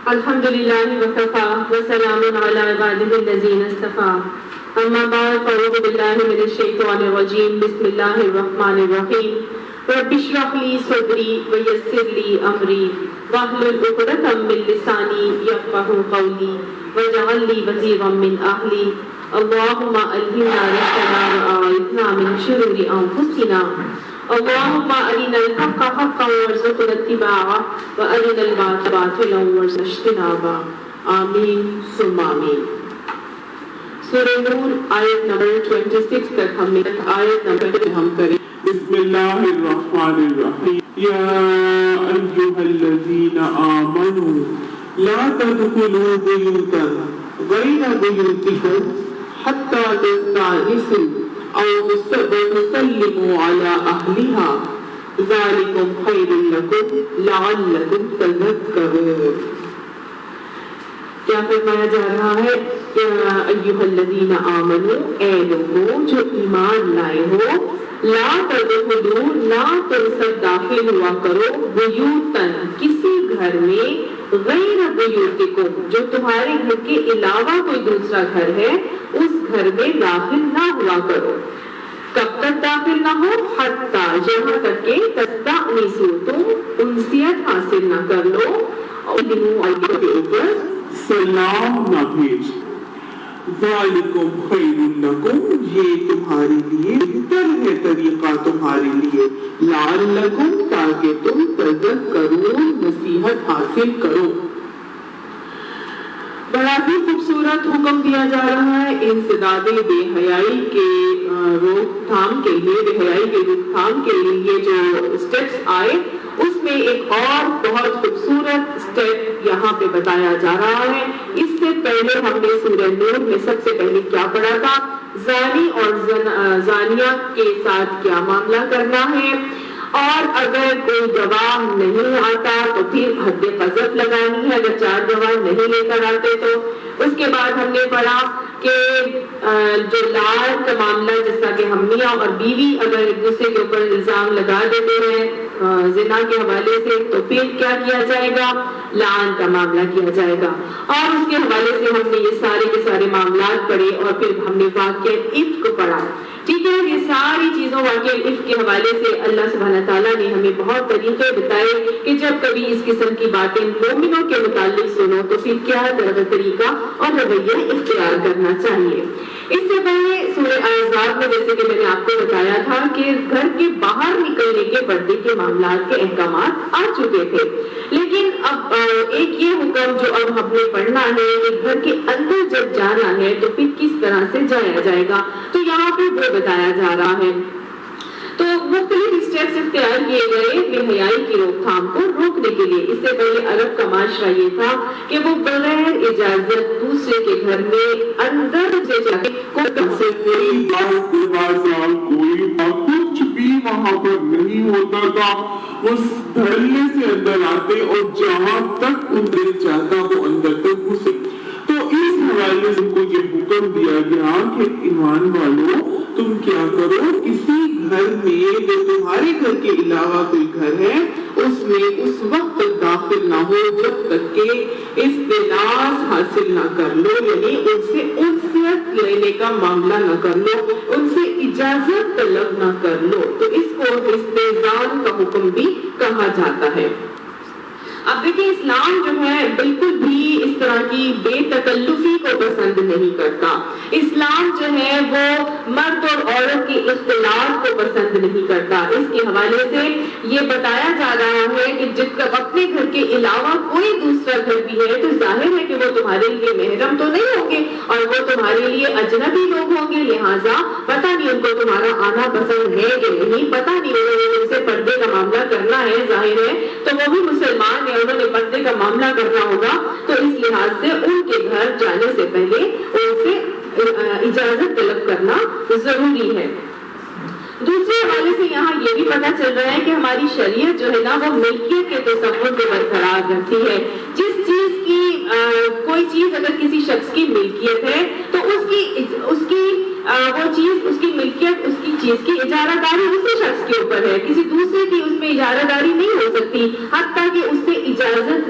الحمد لله وكفى وسلام على عباده الذين اصطفى أما بعد فأعوذ بالله من الشيطان الرجيم بسم الله الرحمن الرحيم رب اشرح لي صدري ويسر لي أمري واحلل عقدة من لساني يفقهوا قولي واجعل لي وزيرا من أهلي اللهم ألهمنا رشدنا وأعذنا من شرور أنفسنا اللهم أرنا الحق حقا وارزقنا اتباعه وأرنا الباطل باطلا وارزقنا اجتنابه آمین ثم آمین. سورہ نور آیت نمبر 26 تک ہم نے آیت نمبر ہم کریں. بسم اللہ الرحمن الرحیم. یا ایھا الذین آمنوا لا تدخلوا بیوتا غیر بیوتکم حتی تستأنسوا او تسلموا على اہلها ذالکم خیر لکم لعلکم تذکرون. کیا فرمایا جا رہا ہے؟ یا ایھا الذین آمنوا، اے لوگوں جو ایمان لائے ہو، لا تدخلوا، نہ تم سب داخل ہوا کرو، بیوتن، کسی گھر میں، غیر بیوتکم، جو تمہارے گھر کے علاوہ کوئی دوسرا گھر ہے، اس گھر میں داخل نہ ہوا کرو. کب تک داخل نہ ہو؟ حتی، یہاں تک کہ تستأنسوا، تم انسیت حاصل نہ کر لو، اور کے اوپر سلام نہ بھیج. ذالکم خیر لکم، یہ تمہارے لیے بہتر ہے طریقہ تمہارے لیے، لعلکم، تاکہ تم تذکرون، نصیحت حاصل کرو. بڑا ہی خوبصورت حکم دیا جا رہا ہے انسداد بے حیائی کے روک تھام کے لیے، بے حیائی کے روک تھام کے لیے جو اسٹیپس آئے، اس میں ایک اور بہت خوبصورت اسٹیپ یہاں پہ بتایا جا رہا ہے. اس سے پہلے ہم نے سورہ نور میں سب سے پہلے کیا پڑھا تھا؟ زانی اور زانیہ کے ساتھ کیا معاملہ کرنا ہے، اور اگر کوئی گواہ نہیں آتا تو پھر حد قذف لگانی ہے، اگر 4 گواہ نہیں لے کر آتے تو. اس کے بعد ہم نے پڑھا کہ جو لعن کا معاملہ، جیسا کہ ہم میاں اور بیوی اگر ایک دوسرے کے اوپر الزام لگا دیتے ہیں زنا کے حوالے سے، تو پھر کیا کیا جائے گا؟ لعن کا معاملہ کیا جائے گا. اور اس کے حوالے سے ہم نے یہ سارے کے سارے معاملات پڑھے، اور پھر ہم نے واقعہ عفق کو پڑھا. ٹھیک ہے، یہ ساری چیزوں واقعہ عفق کے حوالے سے اللہ سبحانہ تعالیٰ نے ہمیں بہت طریقے بتائے کہ جب کبھی اس قسم کی باتیں مومنوں کے متعلق سنو تو پھر کیا طریقہ اور رویہ اختیار کرنا چاہیے. اس سے پہلے سورہ احزاب میں جیسے کہ میں نے آپ کو بتایا تھا کہ گھر کے باہر نکلنے کے پردے کے معاملات کے احکامات آ چکے تھے، لیکن اب ایک یہ حکم جو اب ہم نے پڑھنا ہے کہ گھر کے اندر جب جانا ہے تو پھر کس طرح سے جایا جائے گا، تو یہاں پہ وہ بتایا جا رہا ہے. تو مختلف اسٹیپس اختیار کیے گئے بے حیائی کی روک تھام کو روکنے کے لیے. اس سے پہلے عرب کا معاشرہ یہ تھا کہ وہ بغیر اجازت دوسرے کے گھر میں اندر سے جا کے کوئی کچھ بھی وہاں پر نہیں ہوتا تھا، اس دھرنے سے اندر آتے اور جہاں تک ان دل چاہتا وہ اندر تک گھسے. تو اس حوالے سے کو یہ حکم دیا گیا کہ ایمان والوں تم کیا کرو، کسی گھر میں جو تمہارے گھر کے علاوہ کوئی گھر ہے اس میں اس وقت داخل نہ ہو جب تک کہ استئناس حاصل نہ کر لو، یعنی ان سے انسیت لینے کا معاملہ نہ کر لو، ان سے اجازت طلب نہ کر لو. تو اس کو استئذان کا حکم بھی کہا جاتا ہے. اب دیکھیں اسلام جو ہے بالکل بھی اس طرح کی بے تکلفی کو پسند نہیں کرتا. اسلام جو ہے وہ مرد اور عورت کی اختلاط کو پسند نہیں کرتا. اس کے حوالے سے یہ بتایا جا رہا ہے کہ جب اپنے گھر کے علاوہ کوئی دوسرا گھر بھی ہے تو ظاہر ہے کہ وہ تمہارے لیے محرم تو نہیں ہوں گے اور وہ تمہارے لیے اجنبی لوگ ہوں گے، لہٰذا پتہ نہیں ان کو تمہارا آنا پسند ہے کہ نہیں، پتہ نہیں انہوں نے ان سے پردے کا معاملہ کرنا ہے، ظاہر ہے تو وہ بھی مسلمان ہے، انہوں نے پردے کا معاملہ کرنا ہوگا. تو اس لحاظ سے ان کے گھر جانے سے پہلے ان سے اجازت طلب کرنا ضروری ہے. دوسرے حوالے سے یہاں یہ بھی پتہ چل رہا ہے کہ ہماری شریعت جو ہے نا وہ ملکیت کے تصور کو برقرار رکھتی ہے. جس چیز کی کوئی چیز اگر کسی شخص کی ملکیت ہے تو اس کی وہ چیز، اس کی ملکیت، اس کی چیز کی اجارہ داری اسی شخص کے اوپر ہے، کسی دوسرے کی اس میں اجارہ داری نہیں ہو سکتی حتیٰ کہ اس سے اجازت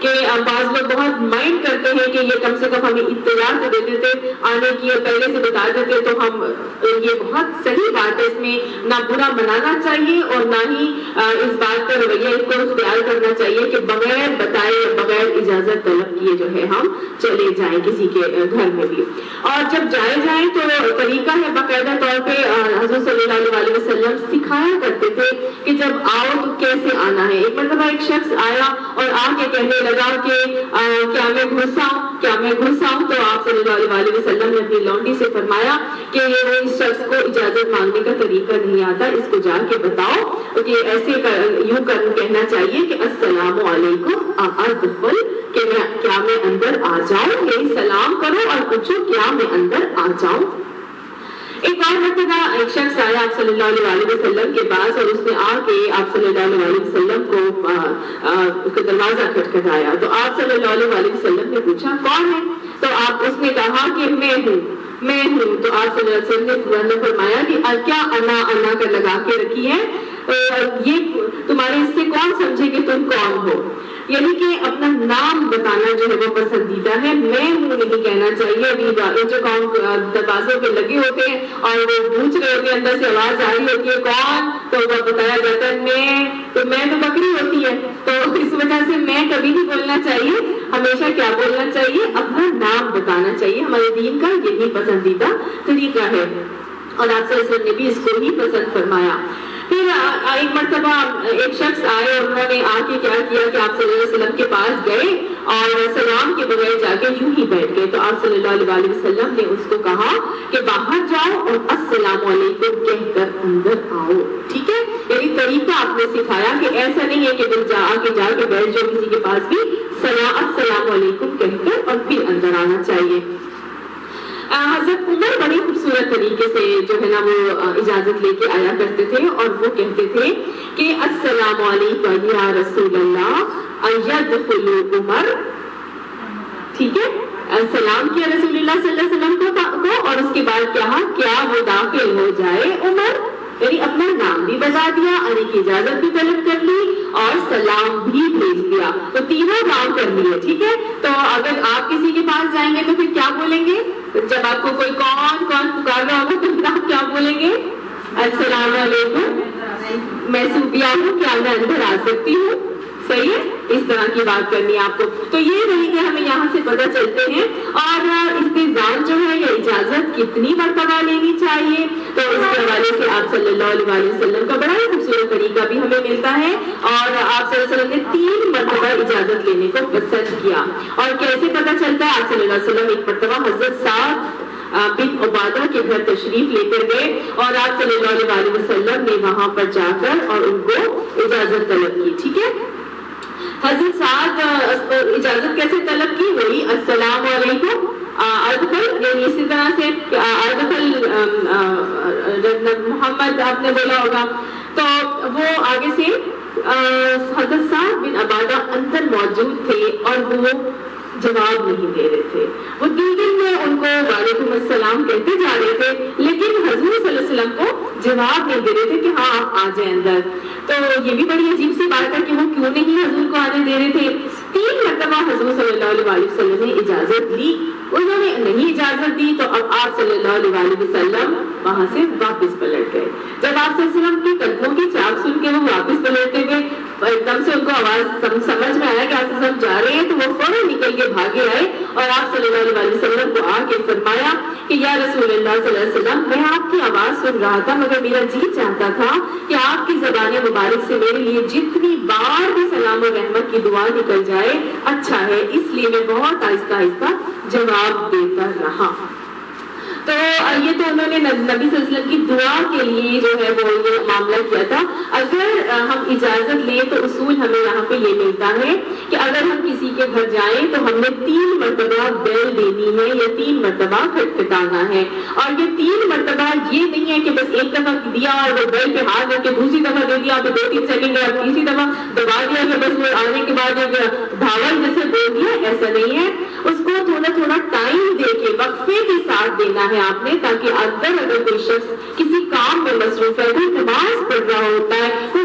کہ بعض لوگ بہت مائنڈ کرتے ہیں کہ یہ کم سے کم ہمیں اطلاع تو دیتے تھے آنے کی اور پہلے سے بتا دیتے تو ہم یہ بہت صحیح بات ہے، اس میں نہ برا منانا چاہیے اور نہ ہی اس بات پر رویہ کو اختیار کرنا چاہیے کہ بغیر بتائے بغیر اجازت طلب کیے جو ہے ہم چلے جائیں کسی کے گھر میں بھی۔ اور جب جائیں تو طریقہ ہے باقاعدہ طور پہ حضرت صلی اللہ علیہ وسلم سکھایا کرتے تھے کہ جب آؤ تو کیسے آنا ہے۔ ایک مرتبہ ایک شخص آیا اور آ کے کہنے لگا کہ کیا میں گھساؤں تو آپ صلی اللہ علیہ وسلم نے اپنی لونڈی سے فرمایا کہ یہ اس شخص کو اجازت مانگنے کا طریقہ نہیں آتا، اس کو جا کے بتاؤ کہ ایسے یوں کہنا چاہیے کہ السلام علیکم ادخل، کہ کیا میں اندر آ جاؤں، یہی سلام کرو اور پوچھو کیا میں اندر آ جاؤں۔ ایک اور مرتبہ ایک شخص آیا آپ صلی اللہ علیہ وسلم کے پاس اور اس نے آ کے آپ صلی اللہ علیہ وسلم کو دروازہ کھٹکھٹایا تو آپ صلی اللہ علیہ وسلم نے پوچھا کون ہے؟ تو اس نے کہا کہ میں ہوں تو آپ صلی اللہ علیہ وسلم نے فرمایا کہ کیا انا کر لگا کے رکھی ہے، یہ تمہارے اس سے کون سمجھے کہ تم کون ہو؟ یعنی کہ اپنا نام بتانا جو ہے وہ پسندیدہ ہے، میں ہوں نہیں کہنا چاہیے۔ ابھی جو قوم دروازوں پہ لگے ہوتے ہیں اور وہ پوچھ رہے ہوتے ہیں، اندر سے آواز آ رہی ہوتی ہے کون، تو وہ بتایا جاتا ہے میں تو بکری ہوتی ہے، تو اس وجہ سے میں کبھی نہیں بولنا چاہیے، ہمیشہ کیا بولنا چاہیے، اپنا نام بتانا چاہیے۔ ہمارے دین کا یہی پسندیدہ طریقہ ہے اور آپ صلی اللہ علیہ وسلم نے بھی اس کو ہی پسند فرمایا۔ پھر ایک مرتبہ ایک شخص آئے اور انہوں نے آ کے کیا کیا کہ آپ صلی اللہ علیہ وسلم کے پاس گئے اور سلام کے بغیر جا کے یوں ہی بیٹھ گئے تو آپ صلی اللہ علیہ وسلم نے اس کو کہا کہ باہر جاؤ اور السلام علیکم کہہ کر اندر آؤ، ٹھیک ہے؟ یعنی طریقہ آپ نے سکھایا کہ ایسا نہیں ہے کہ دل جا کے بیٹھ جاؤ کسی کے پاس بھی، السلام علیکم کہہ کر اور پھر اندر آنا چاہیے۔ حضرت عمر بڑی خوبصورت طریقے سے جو ہے نا وہ اجازت لے کے آیا کرتے تھے اور وہ کہتے تھے کہ السلام علیکم یا رسول اللہ ایدخل عمر، ٹھیک ہے؟ السلام کیا رسول اللہ صلی اللہ علیہ وسلم کو اور اس کے بعد کیا وہ داخل ہو جائے عمر، یعنی اپنا نام بھی بتا دیا، آنے کی اجازت بھی طلب کر لی اور سلام بھی بھیج دیا، تو تینوں کام کر لیے، ٹھیک ہے؟ تو اگر آپ کسی کے پاس جائیں گے تو پھر کیا بولیں گے؟ جب آپ کو کوئی کون پکار رہا ہوگا تو پھر آپ کیا بولیں گے؟ السلام علیکم، میں صوفیہ ہوں، کیا میں اندر آ سکتی ہوں؟ صحیح ہے، اس طرح کی بات کرنی ہے آپ کو۔ تو یہ طریقے ہمیں یہاں سے پتہ چلتے ہیں۔ اور استئذان جو ہے یا اجازت کتنی مرتبہ لینی چاہیے، تو اس کے حوالے سے آپ صلی اللہ علیہ وسلم کا بڑا ہی خوبصورت طریقہ بھی ہمیں ملتا ہے اور آپ صلی اللہ علیہ وسلم نے 3 مرتبہ اجازت لینے کو پسند کیا۔ اور کیسے پتہ چلتا ہے؟ آپ صلی اللہ علیہ وسلم ایک مرتبہ حضرت سعد بن عبادہ کے گھر تشریف لے کر گئے اور آپ صلی اللہ علیہ وسلم نے وہاں پر جا کر اور ان کو اجازت طلب کی، ٹھیک ہے؟ حضرت سعد اجازت کیسے طلب کی؟ وہی السلام علیکم ادخل، یعنی اسی طرح سے ادخل محمد آپ نے بولا ہوگا، تو وہ آگے سے حضرت سعد بن عبادہ اندر موجود تھے اور وہ جواب نہیں دے رہے تھے، وہ دل میں ان کو وعلیکم السلام کہتے جا رہے تھے لیکن حضور صلی اللہ علیہ وسلم کو جواب نہیں دے رہے تھے کہ ہاں آپ آ جائیں اندر۔ تو یہ بھی بڑی عجیب سی بات ہے کہ وہ کیوں نہیں حضور کو آنے دے رہے تھے۔ 3 مرتبہ حضور صلی اللہ علیہ وسلم نے اجازت لی، انہوں نے نہیں اجازت دی، تو اب آپ صلی اللہ علیہ وسلم وہاں سے واپس پلٹ گئے۔ جب آپ صلی اللہ علیہ وسلم کے قدموں کی چاپ سن کے وہ واپس پلٹتے ہوئے ایک دم سے ان کو آواز سمجھ میں آیا کہ آپ سب جا رہے ہیں، تو وہ فوراً نکل کے بھاگے آئے اور آپ صلی اللہ علیہ وسلم کو آ کے فرمایا کہ یا رسول اللہ صلی اللہ علیہ وسلم، میں آپ کی آواز سن رہا تھا مگر میرا جی چاہتا تھا کہ آپ کی زبان مبارک سے میرے لیے جتنی بار بھی سلام و رحمت کی دعا نکل جائے اچھا ہے، اس لیے میں بہت آہستہ آہستہ جواب دیتا رہا۔ تو یہ تو انہوں نے نبی صلی اللہ علیہ وسلم کی دعا کے لیے جو ہے وہ یہ معاملہ کیا تھا۔ اگر ہم اجازت لیں تو اصول ہمیں یہاں پہ یہ ملتا ہے کہ اگر ہم کسی کے گھر جائیں تو ہم نے 3 مرتبہ بیل دینی ہے یا 3 مرتبہ کھٹکھٹانا ہے، اور یہ 3 مرتبہ یہ نہیں ہے کہ بس ایک دفعہ دیا اور وہ بیل پہ ہاتھ رکھ کے دوسری دفعہ دے دیا تو 2-3 سیکنڈ اور تیسری دفعہ دبا دیا کہ بس وہ آنے کے بعد دھاول جیسے بول دیا، ایسا نہیں ہے۔ اس کو تھوڑا تھوڑا ٹائم دے کے وقفے کے ساتھ دینا ہے آپ نے، تاکہ اگر کوئی شخص کسی کام میں مصروف ہے، کوئی نماز پڑھ رہا ہوتا ہے، کوئی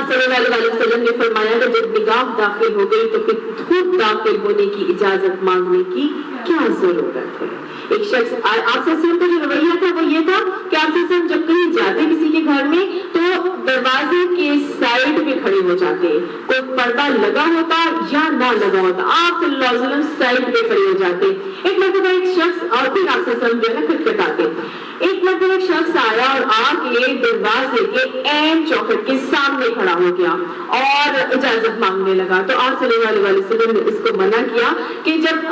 آپ صلی اللہ علیہ وسلم نے فرمایا کہ جب نگاہ داخل ہو گئی تو پھر خود داخل ہونے کی اجازت مانگنے کی کیا ضرورت ہے؟ ایک شخص آپ سے کا جو رویہ تھا وہ یہ تھا کہ آپ سے جب کہیں جاتے کسی کے گھر میں تو دروازے کے سائڈ پہ کھڑے ہو جاتے، کوئی پردہ لگا ہوتا یا نہ لگا ہوتا، آپ صلی اللہ علیہ وسلم سائڈ پہ کھڑے ہو جاتے۔ ایک مرتبہ ایک شخص اور پھر آپ سے جو ہے نا کھٹکھٹاتے، ایک مرتبہ ایک شخص آیا اور آ کے دروازے کے عین چوکھٹ کے سامنے کھڑا ہو گیا اور اجازت مانگنے لگا، تو آپ صلی اللہ علیہ وسلم نے اس کو منع کیا کہ جب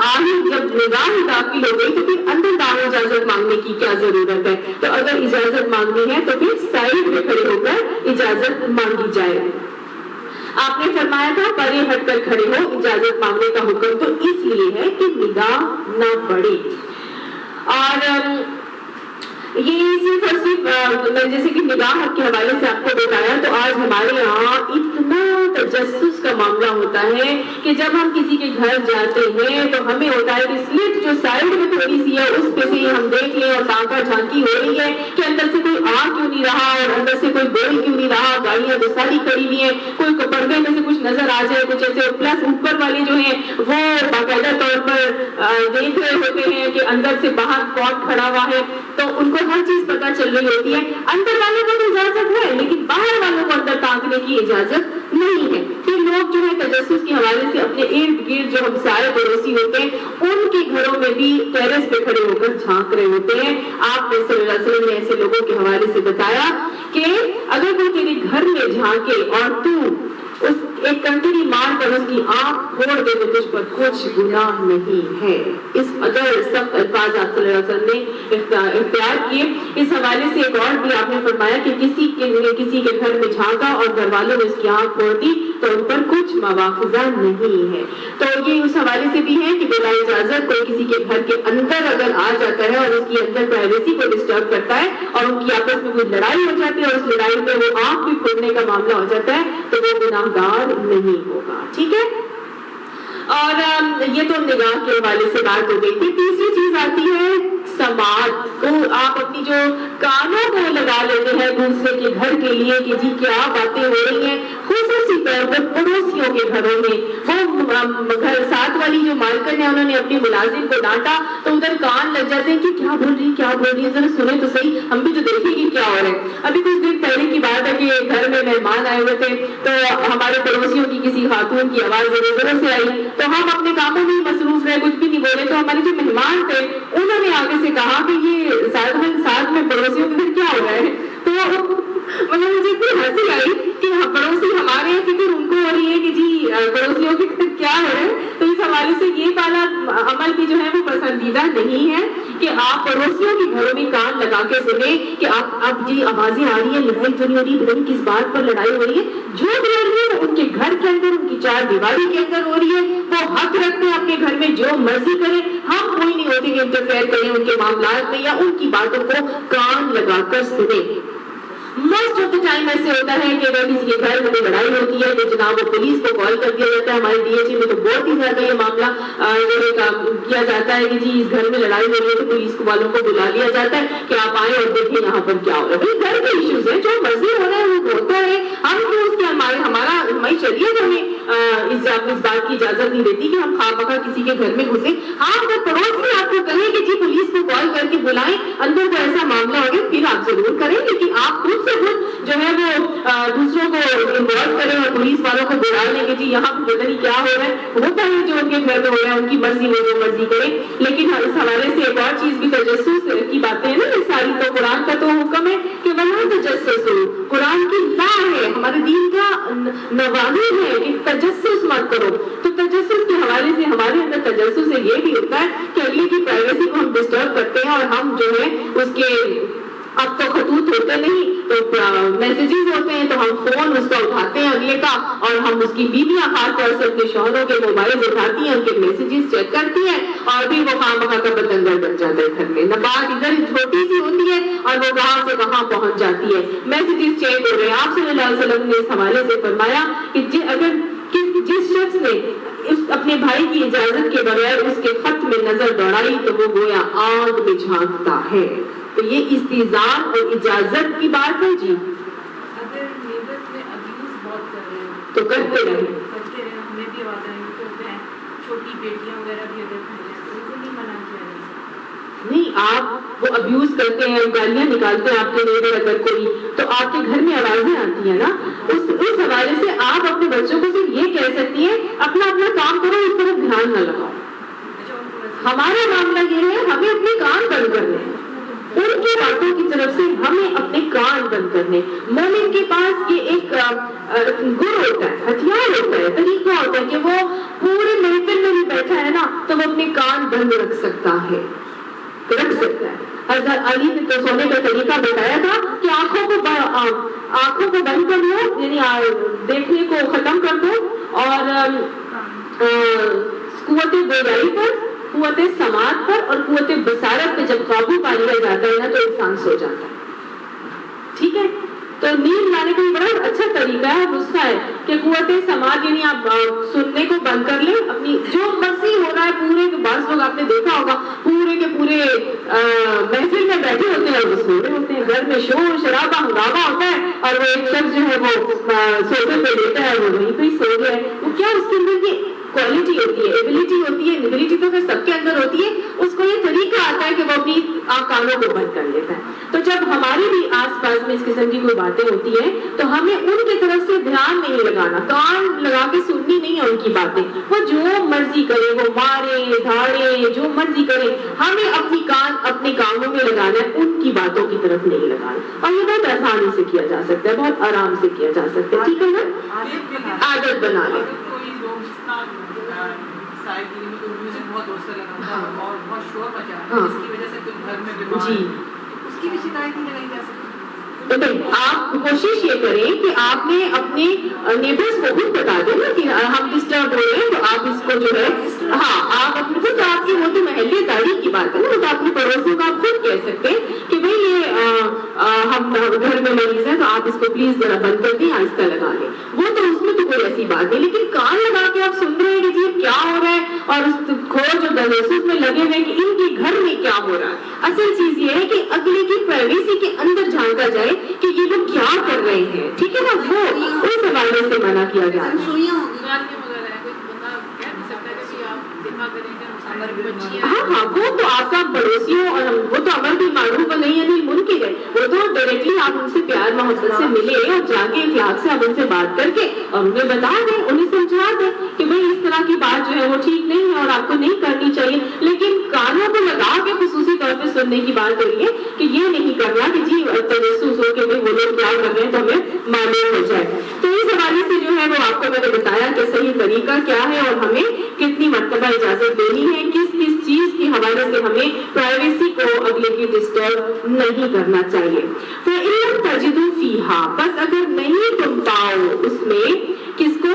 نگاہ داخل ہو گئی تو پھر اندر داخل اجازت مانگنے کی کیا ضرورت ہے؟ تو اگر اجازت مانگنی ہے تو پھر سائڈ میں کھڑے ہو کر اجازت مانگی جائے۔ آپ نے فرمایا تھا پرے ہٹ کر کھڑے ہو، اجازت مانگنے کا حکم تو اس لیے ہے کہ نگاہ نہ بڑھے۔ اور یہ صرف اور صرف جیسے کہ نگاہ کے حوالے سے آپ کو بتایا، تو آج ہمارے یہاں اتنا تجسس کا معاملہ ہوتا ہے کہ جب ہم کسی کے گھر جاتے ہیں تو ہمیں ہوتا ہے کہ سلٹ جو سائڈ میں تھوڑی سی ہے اس پہ سے ہم دیکھ لیں اور تاکہ جھانکی ہو رہی ہے کہ اندر سے کوئی آ کیوں نہیں رہا اور اندر سے کوئی بول کیوں نہیں رہا، گاڑیاں تو ساری کھڑی ہوئی ہیں، کوئی پردے میں سے کچھ نظر آ جائے کچھ ایسے، پلس اوپر والے جو ہیں وہ باقاعدہ طور پر دیکھ رہے ہوتے ہیں کہ اندر سے باہر کون کھڑا ہوا ہے، تو ان کو ہر چیز پتہ چل رہی ہوتی ہے۔ اندر والوں کو تو اجازت ہے لیکن باہر والوں کو اندر تاکنے کی اجازت نہیں ہے۔ پھر لوگ جو ہے تجسس کے حوالے سے اپنے ارد گرد جو ہمسائے پڑوسی ہوتے ہیں ان کے گھروں میں بھی ٹیرس پہ کھڑے ہو کر جھانک رہے ہوتے ہیں۔ آپ نے صلی اللہ علیہ وسلم نے ایسے لوگوں کے حوالے سے بتایا کہ اگر کوئی تیرے گھر میں جھانکے اور تو اس ایک کنکری مار کر اس کی آنکھ پھوڑ دے تو تجھ پر کچھ گناہ نہیں ہے۔ اس اگر سخت الفاظ آپ صلی اللہ علیہ وسلم نے اختیار کیے۔ اس حوالے سے ایک اور بھی آپ نے فرمایا کہ کسی کے گھر میں جھانکا اور گھر والوں نے اس کی آنکھ پھوڑ دی تو ان پر کچھ مواخذہ نہیں ہے۔ تو یہ اس حوالے سے بھی ہے کہ بلا اجازت کوئی کسی کے گھر کے اندر اگر آ جاتا ہے اور اس کی اندر پرائیویسی کو ڈسٹرب کرتا ہے اور ان کی آپس میں کوئی لڑائی ہو جاتی ہے اور اس لڑائی میں وہ آنکھ بھی پھوڑنے کا معاملہ ہو جاتا ہے تو وہ گناہگار نہیں ہوگا، ٹھیک ہے۔ اور یہ تو نگاہ کے حوالے سے بات ہو گئی تھی۔ تیسری چیز آتی ہے سماعت کو، آپ اپنی جو کانوں کو لگا لیتے ہیں دوسرے کے گھر کے لیے کہ جی کیا باتیں ہو رہی ہیں، خصوصی طور پر پڑوسیوں کے گھروں میں۔ وہ گھر ساتھ والی جو مالکن ہے انہوں نے اپنی ملازم کو ڈانٹا تو ادھر کان لگ جاتے ہیں کہ کیا بول رہی ہے ذرا سنیں تو صحیح، ہم بھی تو دیکھیں کہ کیا ہو رہا ہے۔ ابھی کچھ دن پہلے کی بات ہے کہ گھر میں مہمان آئے ہوئے تھے تو ہمارے پڑوسیوں کی کسی خاتون کی آواز زوروں سے آئی تو ہم اپنے کاموں میں مصروف رہے، کچھ بھی نہیں بولے، تو ہمارے جو مہمان تھے انہوں نے آگے سے کہا کہ یہ ساتھ میں پڑوسیوں کے گھر کیا ہو رہا ہے۔ تو مطلب مجھے اتنی ہنسی آئی کہ پڑوسی ہمارے ہیں، فکر ان کو ہو رہی ہے کہ جی پڑوسیوں کے گھر کیا ہو رہا ہے۔ تو اس حوالے سے یہ والا عمل بھی جو ہے وہ پسندیدہ نہیں ہے کہ آپ پڑوسیوں کے گھروں میں کان لگا کے سنیں کہ اب جی آوازیں آ رہی ہیں، لڑائی تو نہیں ہو رہی، پتہ کس بات پر لڑائی ہو رہی ہے، جو بھی لڑ رہی ہے ان کے گھر کے اندر، ان کی چار دیواری کے اندر ہو رہی ہے، وہ حق رکھتے ہیں اپنے گھر میں جو مرضی کریں، ہم کوئی نہیں ہوتے کہ انٹرفیئر کریں ان کے معاملات میں یا ان کی باتوں کو کان لگا کر سنیں۔ موسٹ آف دا ٹائم ایسے ہوتا ہے کہ اگر کسی کے گھر میں لڑائی ہوتی ہے تو جناب وہ پولیس کو کال کر دیا جاتا ہے۔ ہمارے DHE میں تو بہت ہی زیادہ یہ معاملہ کیا جاتا ہے کہ جی اس گھر میں لڑائی ہو رہی ہے تو پولیس والوں کو بلا لیا جاتا ہے کہ آپ آئیں اور دیکھیں یہاں پر کیا ہو رہا ہے۔ گھر کے ایشوز ہیں، جو مرضی ہو رہا ہے وہ ہوتا ہے، ہم تو اس کے ہماری شریعت ہمیں اس بات کی اجازت نہیں دیتی کہ ہم خواہ مخواہ کسی کے گھر میں گھسیں۔ ہاں اگر پڑوس میں آپ کو کہیں کہ جی پولیس کو کال کر کے بلائیں، اندر کو ایسا معاملہ ہو گیا پھر آپ ضرور کریں، لیکن آپ خود سے خود جو ہے وہ دوسروں کو انوالو کریں اور پولیس والوں کو بلا لیں کہ جی یہاں پتہ نہیں کیا ہو رہا ہے۔ ہوتا ہے جو ان کے گھر میں ہو رہا ہے ان کی مرضی میں جو مرضی کریں، لیکن اس حوالے سے ایک اور چیز بھی تجسس کی باتیں ہیں نا، یہ ساری تو قرآن کا تو حکم ہے کہ وَلَا تَجَسَّسُوا، قرآن کی لا ہے، ہمارے دین کا نواحی ہے کہ تجسس مت کرو۔ تو تجسس کے حوالے سے ہمارے اندر تجسس سے یہ بھی ہوتا ہے کہ اگلے کی پرائیویسی کو ہم ڈسٹرب کرتے ہیں اور ہم جو ہے اس کے اب تو خطوط ہوتے نہیں تو میسیجز ہوتے ہیں تو ہم فون اس کا اٹھاتے ہیں اگلے کا، اور ہم اس کی بیویاں خاص طور سے اپنے شوہروں کے موبائل اٹھاتی ہیں، ان کے میسیجز چیک کرتی ہیں اور پھر وہ خواہ مخواہ کا بتنگڑ بن جاتا ہے گھر میں۔ نہ بات ادھر چھوٹی سی ہوتی ہے اور وہ کہاں سے کہاں پہنچ جاتی ہے، میسیجز چیک ہو رہے ہیں۔ آپ صلی اللہ علیہ وسلم نے اس حوالے سے فرمایا کہ اگر جس شخص نے اپنے بھائی کی اجازت کے بغیر اس کے خط میں نظر دوڑائی تو وہ گویا آگ میں جھانکتا ہے۔ تو یہ استئذان اور اجازت کی بات ہے جی۔ اگر نیبرز میں ابیوز بہت کر رہے ہیں تو کرتے رہیں. ہمیں بھی آواز آئی تو ہے چھوٹی بیٹیاں وغیرہ بھی اگر کھا جائیں تو ان کو نہیں منع کیا جائے. نہیں, آپ وہ ابیوز کرتے ہیں, گالیاں نکالتے ہیں آپ کے نیبر اگر کوئی, تو آپ کے گھر میں آوازیں آتی ہیں نا. اس حوالے سے آپ اپنے بچوں کو صرف یہ کہہ سکتی ہیں اپنا کام کرو, اس طرف دھیان نہ لگاؤ. ہمارا معاملہ یہ ہے ہمیں اپنے کان بند کرنے ہیں, ان کی باتوں کی طرف سے ہمیں اپنے کان بند کرنے. مومن کے پاس یہ ایک گر ہوتا ہے, ہتھیار ہوتا ہے, طریقہ ہوتا ہے کہ وہ پورے محفل میں بھی بیٹھا ہے نا تو وہ اپنے کان بند رکھ سکتا ہے. حضرت علی نے تو سونے کا طریقہ بتایا تھا کہ آنکھوں کو بند کر لو, یعنی دیکھنے کو ختم کر دو, اور قوت گویائی پر, قوت سماعت پر اور قوت بصارت پہ جب قابو پا لیا جاتا ہے نا تو انسان سو جاتا ہے. ٹھیک ہے, تو نیند لانے کا بڑا اچھا طریقہ ہے, نسخہ ہے کہ قوت سماعت یعنی آپ سننے کو بند کر لیں, اپنی جو مرضی ہو رہا ہے پورے کے بعض لوگ آپ نے دیکھا ہوگا پورے کے پورے محفل میں بیٹھے ہوتے ہیں, وہ سو رہے ہوتے ہیں, گھر میں شور شرابہ ہنگامہ ہوتا ہے اور وہ ایک شخص جو ہے وہ سوفے پہ لیتا ہے, وہ وہیں پہ سو گیا ہے. وہ کیا اس کے اندر کی کوالٹی ہوتی ہے, ایبلٹی ہوتی ہے, ایبلٹی تو پھر سب کے اندر ہوتی ہے, اس کو یہ طریقہ آتا ہے کہ وہ اپنی کانوں کو بند کر لیتا ہے. تو جب ہمارے بھی آس پاس میں اس قسم کی کوئی باتیں ہوتی ہیں تو ہمیں ان کی طرف سے دھیان نہیں لگانا, کان لگا کے سننی نہیں ہے ان کی باتیں, وہ جو مرضی کرے, وہ مارے دھاڑے جو مرضی کرے, ہمیں اپنی کان اپنے کانوں میں لگانا ہے, ان کی باتوں کی طرف نہیں لگانا. اور یہ بہت آسانی سے کیا جا سکتا ہے, بہت آرام سے کیا جا سکتا ہے. ٹھیک ہے نا, عادت بنا لیں. بہت اور بہت شور مچا ہے جس کی وجہ سے کوئی گھر میں بیمار ہے, اس کی بھی شکایت نہیں لگائی جا سکتی. آپ کوشش یہ کریں کہ آپ نے اپنے نیبرز کو خود بتا دیں نا کہ ہم ڈسٹرب ہو رہے ہیں, تو آپ اس کو جو ہے آپ اپنے خود, آپ کی وہ تو محلے داری کی بات ہے نا, تو اپنے پڑوسیوں کو آپ خود کہہ سکتے ہیں کہ بھئی یہ ہم گھر میں مریض ہیں تو آپ اس کو پلیز ذرا بند کر دیں, آہستہ لگا لیں. وہ تو اس میں تو کوئی ایسی بات نہیں, لیکن کان لگا کے آپ سن رہے ہیں کہ جی کیا ہو رہا ہے, اور اس کھوج اور تجسس میں لگے ہوئے کہ ان کے گھر میں کیا ہو رہا ہے. اصل چیز یہ ہے کہ اگلے کی پرائیویسی کے اندر جھانکا جائے کہ یہ لوگ کیا کر رہے ہیں. ٹھیک ہے نا, وہ اس حوالے سے منع کیا جائے. ہاں, وہ تو آپ کا پڑوسیوں, اور وہ تو امر بھی معروف نہیں ہے ممکن ہے, وہ تو ڈائریکٹلی آپ ان سے پیار محبت سے ملے اور جا کے اخلاق سے آپ ان سے بات کر کے اور انہیں بتا دیں, انہیں سمجھا دیں کہ بھائی اس طرح کی بات جو ہے وہ ٹھیک نہیں ہے اور آپ کو نہیں کرنی چاہیے. لیکن کانوں کو لگا کے خصوصی طور پہ سننے کی بات ہو رہی ہے کہ یہ نہیں کرنا کہ جی تجسس ہو کہ وہ لوگ کیا کر رہے ہیں تو ہمیں معلوم ہو جائے. تو اس حوالے سے جو ہے وہ آپ کو میں نے بتایا کہ صحیح طریقہ کیا ہے اور ہمیں کتنی مرتبہ اجازت دینی ہے, کس چیز کے حوالے سے ہمیں پرائیویسی کو اگلے کی ڈسٹرب نہیں کرنا چاہیے. فَإِن تَجِدُوا فِيهَا, بس اگر نہیں تم پاؤ اس میں, کس کو,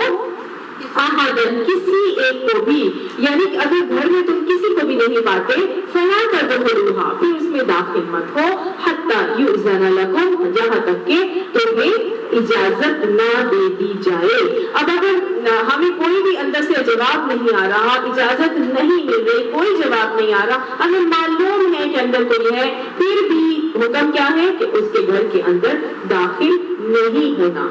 احدن, کسی ایک کو بھی, یعنی کہ اگر گھر میں تم کسی کو بھی نہیں پاتے, فلا تدخلوها, پھر اس میں داخل مت ہو, حتی یؤذن لکم, جہاں تک کہ تمہیں اجازت نہ دے دی جائے. اب اگر ہمیں کوئی بھی اندر سے جواب نہیں آ رہا, اجازت نہیں مل رہی, کوئی جواب نہیں آ رہا, اگر معلوم ہے کہ اندر کوئی ہے, پھر بھی حکم کیا ہے کہ اس کے گھر کے اندر داخل نہیں ہونا.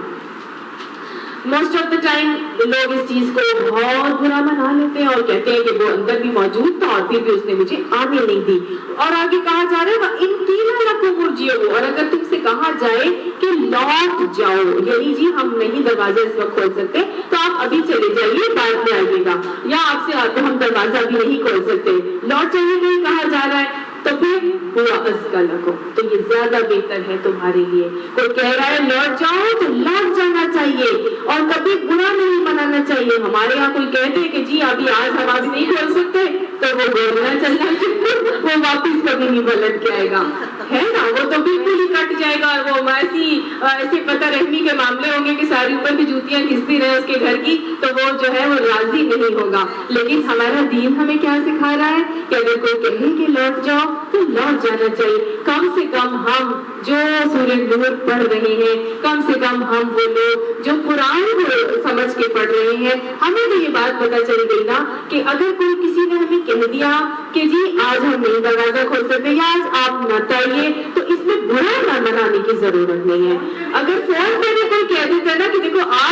موسٹ آف دا ٹائم لوگ اس چیز کو بہت برا بنا لیتے ہیں اور کہتے ہیں کہ وہ اندر بھی موجود تھا اور پھر بھی اس نے مجھے آنے نہیں دی. اور آگے کہا جا رہا ہے ان قیل لکم ارجعوا, اور اگر تم سے کہا جائے کہ لوٹ جاؤ, یعنی جی ہم نہیں دروازہ اس وقت کھول سکتے تو آپ ابھی چلے جائیے, بعد میں آئیے گا, یا آپ سے آتے ہم دروازہ بھی نہیں کھول سکتے, لوٹ جانے کا ہی کہا جا رہا ہے, تو پھر ہوا ازکا لکم, تو یہ زیادہ بہتر ہے تمہارے لیے. کوئی کہہ رہا ہے لوٹ جاؤ تو لوٹ جانا چاہیے اور کبھی برا نہیں منانا چاہیے. ہمارے یہاں کوئی کہتے ہیں کہ جی ابھی آج ہم آج نہیں کھول سکتے تو وہ بولنا چلنا وہ واپس کبھی نہیں پلٹ کے آئے گا, ہے نا, وہ تو بالکل ہی کٹ جائے گا. وہ ایسی پتہ رحمی کے معاملے ہوں گے کہ ساری اوپر کی جوتیاں کھستی رہے اس کے گھر کی, تو وہ جو ہے وہ راضی نہیں ہوگا. لیکن ہمارا دین ہمیں کیا سکھا رہا ہے کہ اگر کوئی کہے کہ لوٹ جاؤ تو لوٹ جانا چاہیے. کم سے کم ہم جو سورہ نور پڑھ رہے ہیں, کم سے کم ہم وہ لوگ جو قرآن کو سمجھ کے پڑھ رہے ہیں, ہمیں تو یہ بات پتہ چل گئی نا کہ اگر کوئی کسی نے ہمیں کہہ دیا کہ جی آج ہم نہیں دروازہ کھول سکتے یا آج آپ مت آئیے, تو اس میں برا نہ منانے کی ضرورت نہیں ہے. اگر فون پہ بھی کوئی کہہ دیتا ہے نا کہ دیکھو آج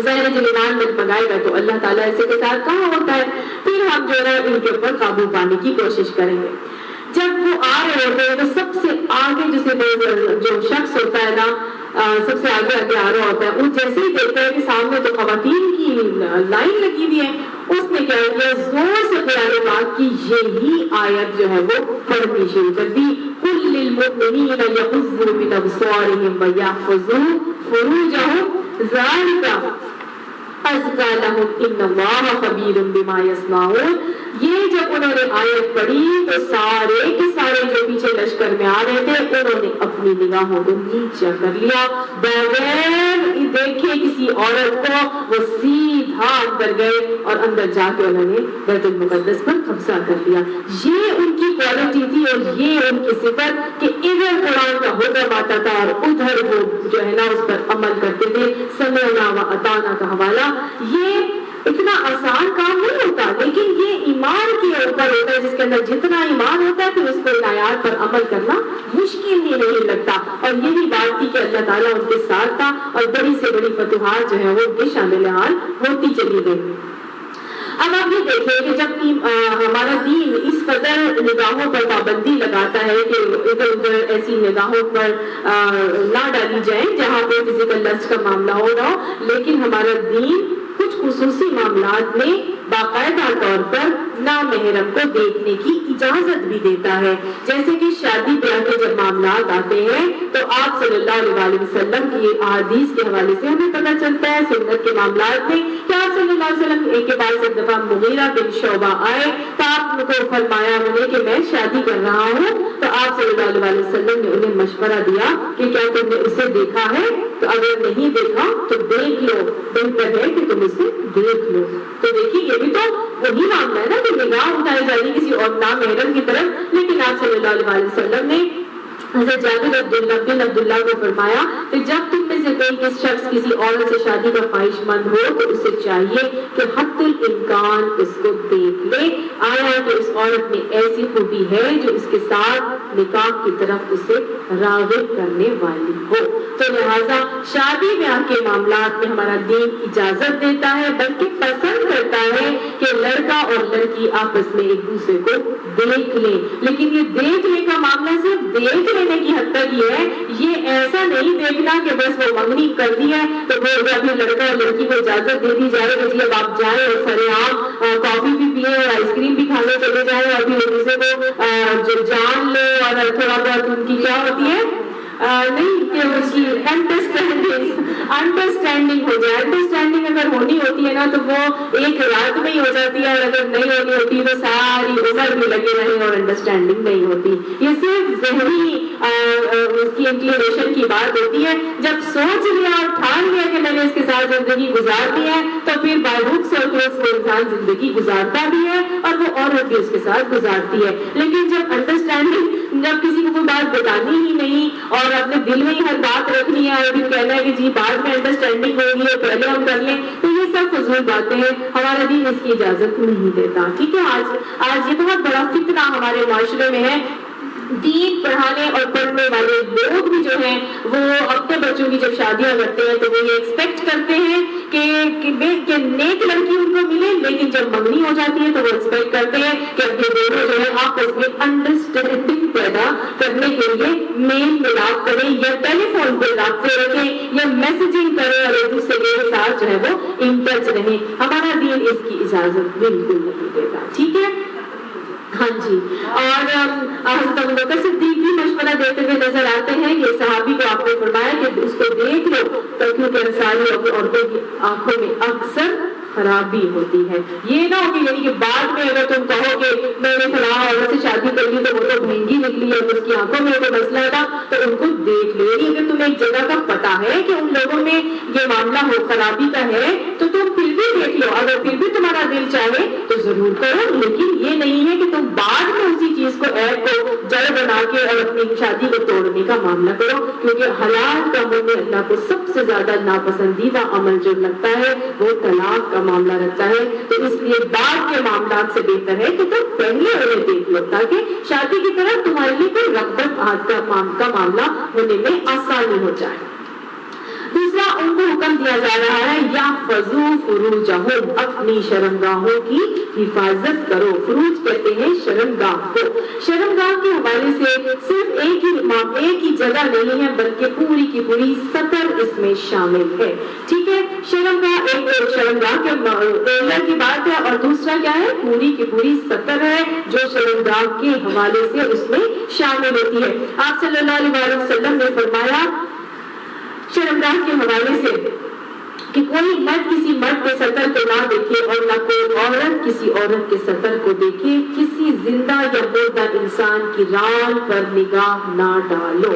ظاہر جو ایمان مت منگائے گا تو اللہ تعالیٰ ایسے کے ساتھ کہاں ہوتا ہے. پھر ہم جو ہے ان کے اوپر قابو پانے کی کوشش کریں گے. جب وہ آ رہے ہوتے ہیں تو سب سے آگے جسے جو شخص ہوتا ہے نا سب سے آگے آگے آ رہا ہوتا ہے, وہ جیسے ہی دیکھتا ہے کہ سامنے تو خواتین کی لائن لگی ہوئی ہے, اس نے کیا کیا زور سے قرآن پاک کی یہی آیت جو ہے وہ پڑھنی شروع کر دی. قل للمؤمنین یغضوا من ابصارهم ویحفظوا فروجهم ذلک ازکا لہم ان اللہ خبیر بما یصنعون. یہ جب انہوں نے آیت پڑھی تو سارے کے سارے جو پیچھے لشکر میں آ رہے تھے انہوں نے اپنی نگاہوں کو نیچے کر لیا, بغیر دیکھے کسی عورت کو وہ سیدھا اندر گئے اور اندر جا کے انہوں نے بیت المقدس پر قبضہ کر لیا. یہ ان کی کوالٹی تھی اور یہ ان کی صفت کہ ادھر قرآن کا حکم آتا تھا اور ادھر وہ جو ہے نا اس پر عمل کرتے تھے. سمعنا و اطعنا کا حوالہ, یہ اتنا آسان کام نہیں ہوتا, لیکن یہ ایمان کے اوپر ہوتا ہے. جس کے اندر جتنا ایمان ہوتا ہے پھر اس کو آیات پر عمل کرنا مشکل ہی نہیں لگتا. اور یہی بات تھی کہ اللہ تعالیٰ ان کے ساتھ تھا اور بڑی سے بڑی فتوحات جو ہے وہ ان کے شامل حال ہوتی چلی گئی. اب آپ یہ دیکھیں کہ جب ہمارا دین اس قدر نگاہوں پر پابندی لگاتا ہے کہ ادھر ادھر ایسی نگاہوں پر نہ ڈالی جائے جہاں پہ فزیکل لسٹ کا معاملہ ہو رہا ہو, لیکن ہمارا دین کچھ خصوصی معاملات میں باقاعدہ طور پر نامحرم کو دیکھنے کی اجازت بھی دیتا ہے. جیسے کہ شادی بیاہ کے جب معاملات آتے ہیں تو آپ صلی اللہ علیہ وسلم کی احادیث کے حوالے سے ہمیں پتہ چلتا ہے سنت کے معاملات میں کہ آپ صلی اللہ علیہ وسلم ایک کے بعد ایک دفعہ مغیرہ بن شعبہ آئے تو آپ کو فرمایا انہیں کہ میں شادی کر رہا ہوں. تو آپ صلی اللہ علیہ وسلم نے انہیں مشورہ دیا کہ کیا تم نے اسے دیکھا ہے, تو اگر نہیں دیکھا تو دیکھ لو, بہتر ہے کہ تم اسے دیکھ لو. تو دیکھیے یہ بھی تو وہی معاملہ ہے نا کہ نگاہ اٹھائی جا رہی کسی اور نامحرم کی طرف, لیکن آپ صلی اللہ علیہ وسلم نے حضرت جابر بن عبداللہ کو فرمایا کہ جب تم میں سے کوئی کس شخص کسی عورت سے شادی کا خواہش مند ہو تو اسے چاہیے کہ حد الامکان اس کو دیکھ لے, آیا کہ اس عورت میں ایسی خوبی ہے جو اس کے ساتھ نکاح کی طرف اسے راغب کرنے والی ہو. تو لہٰذا شادی بیاہ کے معاملات میں ہمارا دین اجازت دیتا ہے, بلکہ پسند کرتا ہے کہ لڑکا اور لڑکی آپس میں ایک دوسرے کو دیکھ لیں. لیکن یہ دیکھنے کا معاملہ صرف دیکھ لینے کی حد تک یہ ہے, یہ ایسا نہیں دیکھنا کہ بس وہ منگنی کر دی ہے تو وہ ابھی لڑکا اور لڑکی کو اجازت دے دی جائے کہ جی اب آپ جائیں اور سرے عام کافی بھی پیے اور آئس کریم بھی کھانے چلے جائیں اور ابھی ایک دوسرے کو جان لے اور تھوڑا بہت ان کی کیا ہوتی ہے نہیں کہ اس کی انڈرسٹینڈنگ ہو جائے. انڈرسٹینڈنگ اگر ہونی ہوتی ہے نا تو وہ ایک رات میں ہی ہو جاتی ہے, اور اگر نہیں ہونی ہوتی تو ساری عمر بھی لگے رہے اور انڈرسٹینڈنگ نہیں ہوتی. یہ صرف ذہنی اس کی انکلینیشن کی بات ہوتی ہے. جب سوچ لیا اور ٹھان لیا کہ میں نے اس کے ساتھ زندگی گزارنی ہے تو پھر باروک سے وہ انسان زندگی گزارتا بھی ہے اور وہ عورت بھی اس کے ساتھ گزارتی ہے. لیکن جب انڈرسٹینڈنگ, جب کسی کو کوئی بات بتانی ہی نہیں اور اپنے دل میں ہی ہر بات رکھنی ہے اور کہنا ہے کہ جی بعد میں انڈرسٹینڈنگ ہوگی اور پہلے ہم کر لیں, تو یہ سب فضول باتیں ہیں. ہمارا دین اس کی اجازت نہیں دیتا. ٹھیک ہے, آج یہ بہت بڑا فتنہ ہمارے معاشرے میں ہے. دین پڑھانے اور پڑھنے والے لوگ بھی جو ہیں وہ اپنے بچوں کی جب شادیاں کرتے ہیں تو وہ یہ ایکسپیکٹ کرتے ہیں کہ نیک لڑکی ان کو ملے, لیکن جب منگنی ہو جاتی ہے تو وہ ایکسپیکٹ کرتے ہیں کہ اپنے دونوں جو ہے آپس میں انڈرسٹینڈنگ پیدا کرنے کے لیے میل ملاپ کریں یا ٹیلی فون پہ رابطے رکھیں یا میسجنگ کریں اور ایک دوسرے کے ساتھ جو ہے وہ ان ٹچ رہیں. ہمارا دین اس کی اجازت بالکل نہیں دیتا. ٹھیک ہے, ہاں جی. اور حضرت ابوبکر صدیق بھی مشورہ دیتے ہوئے نظر آتے ہیں کہ صحابی کو آپ نے فرمایا کہ اس کو دیکھ لو تو کیونکہ انسانی عورتوں کی آنکھوں میں اکثر خرابی ہوتی ہے. یہ نہ ہو کہ یعنی کہ بعد میں اگر تم کہو کہ میں نے فلاں عورت سے شادی کر لی تو وہ تو مہنگی نکلی ہے, اس کی آنکھوں میں کوئی مسئلہ تھا, تو ان کو دیکھ لو. یعنی اگر تمہیں ایک جگہ کا پتا ہے کہ ان لوگوں میں یہ معاملہ ہو خرابی کا ہے تو تم پھر بھی دیکھ لو. اگر پھر بھی تمہارا دل چاہے تو ضرور کرو, لیکن یہ نہیں ہے کہ تم بعد میں اسی چیز کو ایپ کو جڑ بنا کے اور اپنی شادی کو توڑنے کا معاملہ کرو. کیونکہ حلال کاموں میں اللہ کو سب سے زیادہ ناپسندیدہ عمل جو لگتا ہے وہ طلاق کا معاملہ رہتا ہے. تو اس لیے بعد کے معاملات سے بہتر ہے کہ تم پہلے انہیں دیکھ لو تاکہ شادی کی طرف تمہارے لیے کوئی رغبت کا معاملہ ہونے میں آسانی ہو جائے. دوسرا, ان کو حکم دیا جا رہا ہے یا فضو فروجہم، اپنی شرمگاہوں کی حفاظت کرو. فروج کہتے ہیں شرمگاہ کو. شرمگاہ کے حوالے سے صرف ایک ہی جگہ نہیں ہے بلکہ پوری کی پوری سطر اس میں شامل ہے. ٹھیک ہے، شرمگاہ ایک شرمگاہ کے ایریا کی بات ہے اور دوسرا کیا ہے، پوری کی پوری سطر ہے جو شرمگاہ کے حوالے سے اس میں شامل ہوتی ہے. آپ صلی اللہ علیہ وسلم نے فرمایا شرمگاہ کے حوالے سے کہ کوئی مرد کسی مرد کے سطر کو نہ دیکھے اور نہ کوئی عورت کسی عورت کے سطر کو دیکھے. کسی زندہ یا مردہ انسان کی ران پر نگاہ نہ ڈالو.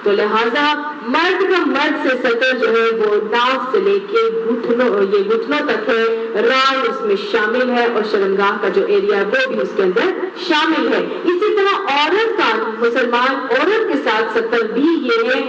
تو لہذا مرد کا مرد سے سطر جو ہے وہ ناف سے لے کے گھٹنوں تک ہے، ران اس میں شامل ہے اور شرمگاہ کا جو ایریا ہے وہ بھی اس کے اندر شامل ہے. اسی طرح عورت کا، مسلمان عورت کے ساتھ سطر بھی یہ ہے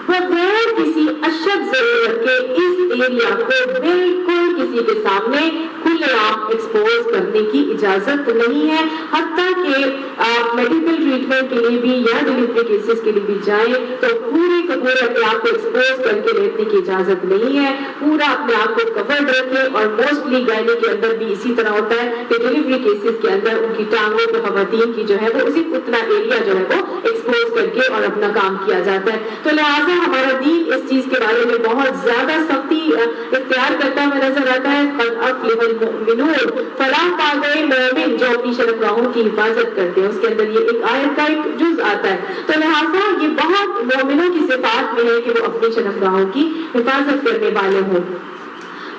بغیر کسی اشد ضرورت کے اس ایریا کو بالکل کسی کے سامنے کھلے عام ایکسپوز کرنے کی اجازت نہیں ہے. حتیٰ کہ آپ میڈیکل ٹریٹمنٹ کے لیے بھی یا ڈیلیوری کیسز کے لیے بھی جائیں تو پورے کا پورا اپنے آپ کو ایکسپوز کر کے لینے کی اجازت نہیں ہے. پورا اپنے آپ کو کورڈ رکھیں اور موسٹلی گائنی کے اندر بھی اسی طرح ہوتا ہے کہ ڈیلیوری کیسز کے اندر ان کی ٹانگوں پہ خواتین کی جو ہے وہ اسی اتنا ایریا جو ہے وہ ایکسپوز کر کے اور اپنا کام کیا جاتا ہے. تو لہٰذا ہمارا دین اس چیز کے بارے میں بہت زیادہ سختی اختیار کرتا ہوا نظر آتا ہے. قد افلح المؤمنون، فلاح پا گئے مومن جو اپنی شرمگاہوں کی حفاظت کرتے ہیں. اس کے اندر یہ ایک آیت کا ایک جز آتا ہے. تو لہٰذا یہ بہت مومنوں کی صفات میں ہے کہ وہ اپنی شرمگاہوں کی حفاظت کرنے والے ہوں.